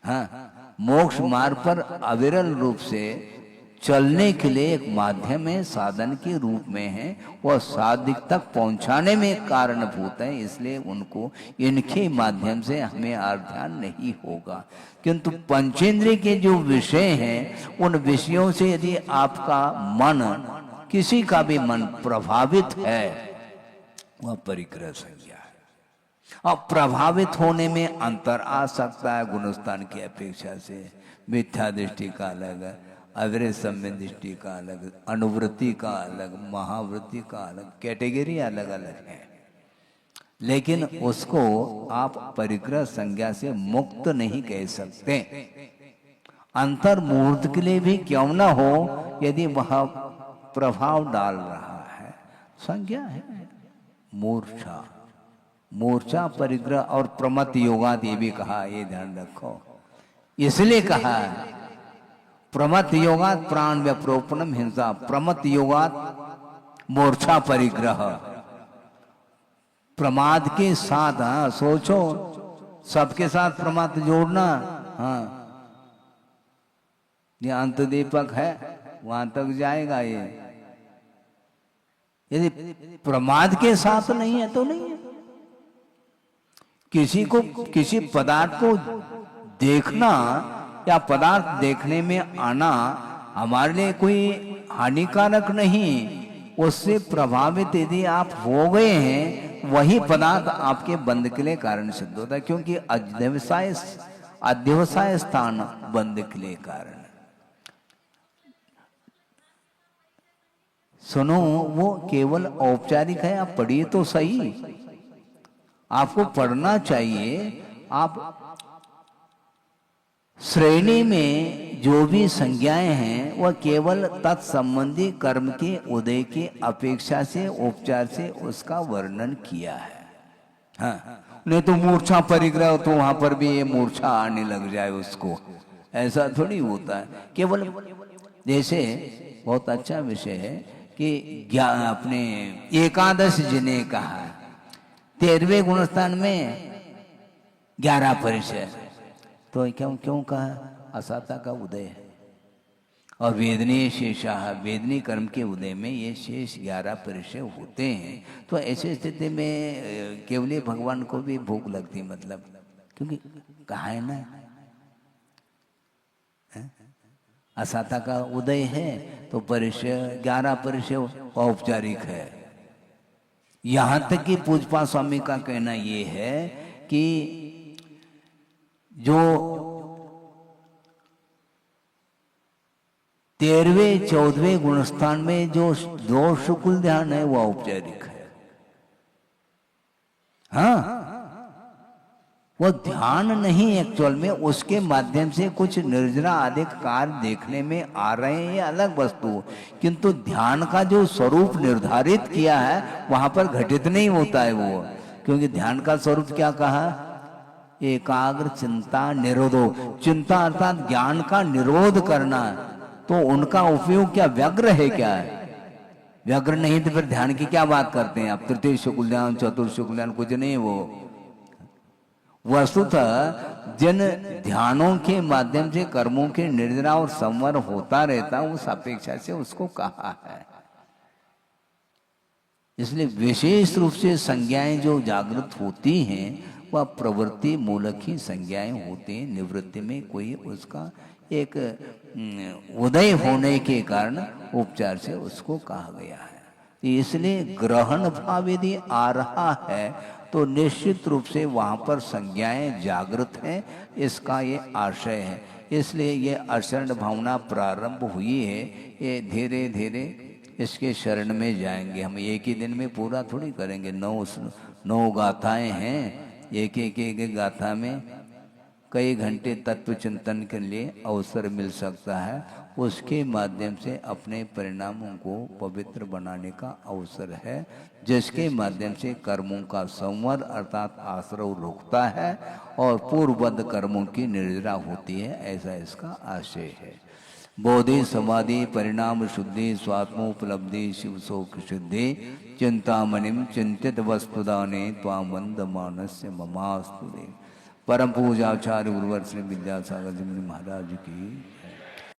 हाँ, मोक्ष मार्ग पर अविरल रूप से चलने के लिए एक माध्यम है, साधन के रूप में है, वह साधिक तक पहुंचाने में कारणभूत है। इसलिए उनको इनके माध्यम से हमें ध्यान नहीं होगा। किंतु पंचेंद्रिय के जो विषय हैं, उन विषयों से यदि आपका मन, किसी का भी मन प्रभावित है, वह परिग्रह संज्ञा है। और प्रभावित होने में अंतर आ सकता है गुणस्थान की अपेक्षा से। मिथ्या दृष्टि का अलग, अविरत सम्य दृष्टि का अलग, अनुवृत्ति का अलग, महावृत्ति का अलग, कैटेगरी अलग अलग है। लेकिन उसको आप परिग्रह संज्ञा से मुक्त नहीं कह सकते। अंतर मुहूर्त के लिए भी क्यों ना हो, यदि वह प्रभाव डाल रहा है, संज्ञा है। मूर्छा, मूर्छा परिग्रह और प्रमत्त योगाद, ये भी कहा, ये ध्यान रखो। इसलिए कहा है प्रमत्त योगात प्राण व्यप्रोपणम हिंसा, प्रमत्त योगात मूर्छा परिग्रह। प्रमाद के साथ, हाँ सोचो, सबके साथ प्रमाद जोड़ना। हाँ, ये अंत दीपक है, वहां तक जाएगा ये। यदि प्रमाद के साथ नहीं है तो नहीं है। किसी को, किसी पदार्थ को देखना या पदार्थ देखने में आना हमारे लिए कोई हानिकारक नहीं। उससे प्रभावित यदि आप हो गए हैं, वही पदार्थ आपके बंध के लिए कारण सिद्ध होता है, क्योंकि अध्यवसाय स्थान बंध के लिए कारण। सुनो, वो केवल औपचारिक है, आप पढ़िए तो सही, आपको पढ़ना चाहिए। आप श्रेणी में जो भी संज्ञाएं हैं, वह केवल तत्संबंधी कर्म के उदय की अपेक्षा से, उपचार से उसका वर्णन किया है। हाँ, नहीं तो मूर्छा परिग्रह, तो वहां पर भी ये मूर्छा आने लग जाए उसको, ऐसा थोड़ी होता है। केवल जैसे बहुत अच्छा विषय है कि अपने एकादश जिन्हें कहा 13वें गुणस्थान में 11 परिचय, तो क्यों कहा? असाता का उदय है और वेदनीय शेषा, वेदनीय कर्म के उदय में ये शेष 11 परिचय होते हैं। तो ऐसी स्थिति में केवल भगवान को भी भूख लगती, मतलब क्योंकि कहा है ना, असाता का उदय है तो परिचय 11 परिचय औपचारिक है। यहां तक कि पूजपा स्वामी का कहना ये है कि जो 13वें 14वें गुणस्थान में जो दो शुक्ल ध्यान है, वह औपचारिक है। हाँ, वह ध्यान नहीं एक्चुअल में, उसके माध्यम से कुछ निर्जरा आदि कार्य देखने में आ रहे हैं, ये अलग वस्तु। किंतु ध्यान का जो स्वरूप निर्धारित किया है, वहां पर घटित नहीं होता है वो। क्योंकि ध्यान का स्वरूप क्या कहा? एकाग्र चिंता निरोधो, चिंता अर्थात ज्ञान का निरोध करना। तो उनका उपयोग क्या व्यग्र है? क्या है? व्यग्र नहीं तो फिर ध्यान की क्या बात करते हैं आप? तृतीय शुक्ल ध्यान, चतुर्थ शुक्ल ध्यान कुछ नहीं। वो वस्तुतः जिन ध्यानों के माध्यम से कर्मों के निर्जरा और संवर होता रहता, उस अपेक्षा से उसको कहा है। इसलिए विशेष रूप से संज्ञाएं जो जागृत होती हैं, वह प्रवृत्ति मूलक ही संज्ञाएं होती हैं। निवृत्ति में कोई उसका एक उदय होने के कारण उपचार से उसको कहा गया है। इसलिए ग्रहण भाव यदि आ रहा है तो निश्चित रूप से वहां पर संज्ञाएं जागृत हैं, इसका ये आशय है। इसलिए ये अशरण भावना प्रारंभ हुई है। ये धीरे धीरे इसके शरण में जाएंगे। हम एक ही दिन में पूरा थोड़ी करेंगे। 9 गाथाएं हैं, एक गाथा में कई घंटे तत्व चिंतन के लिए अवसर मिल सकता है। उसके माध्यम से अपने परिणामों को पवित्र बनाने का अवसर है, जिसके माध्यम से कर्मों का संवर अर्थात आश्रव रुकता है और पूर्वबद्ध कर्मों की निर्जरा होती है। ऐसा इसका आशय है। बोधि समाधि परिणाम शुद्धि स्वात्मोपलब्धि शिव शोक सिद्धि चिंतामणिम चिंतित वस्तुदाने त्वाम वंद मानस्य ममास्तु दे। परम पूजाचार्य गुरुवर श्री विद्यासागर जी महाराज की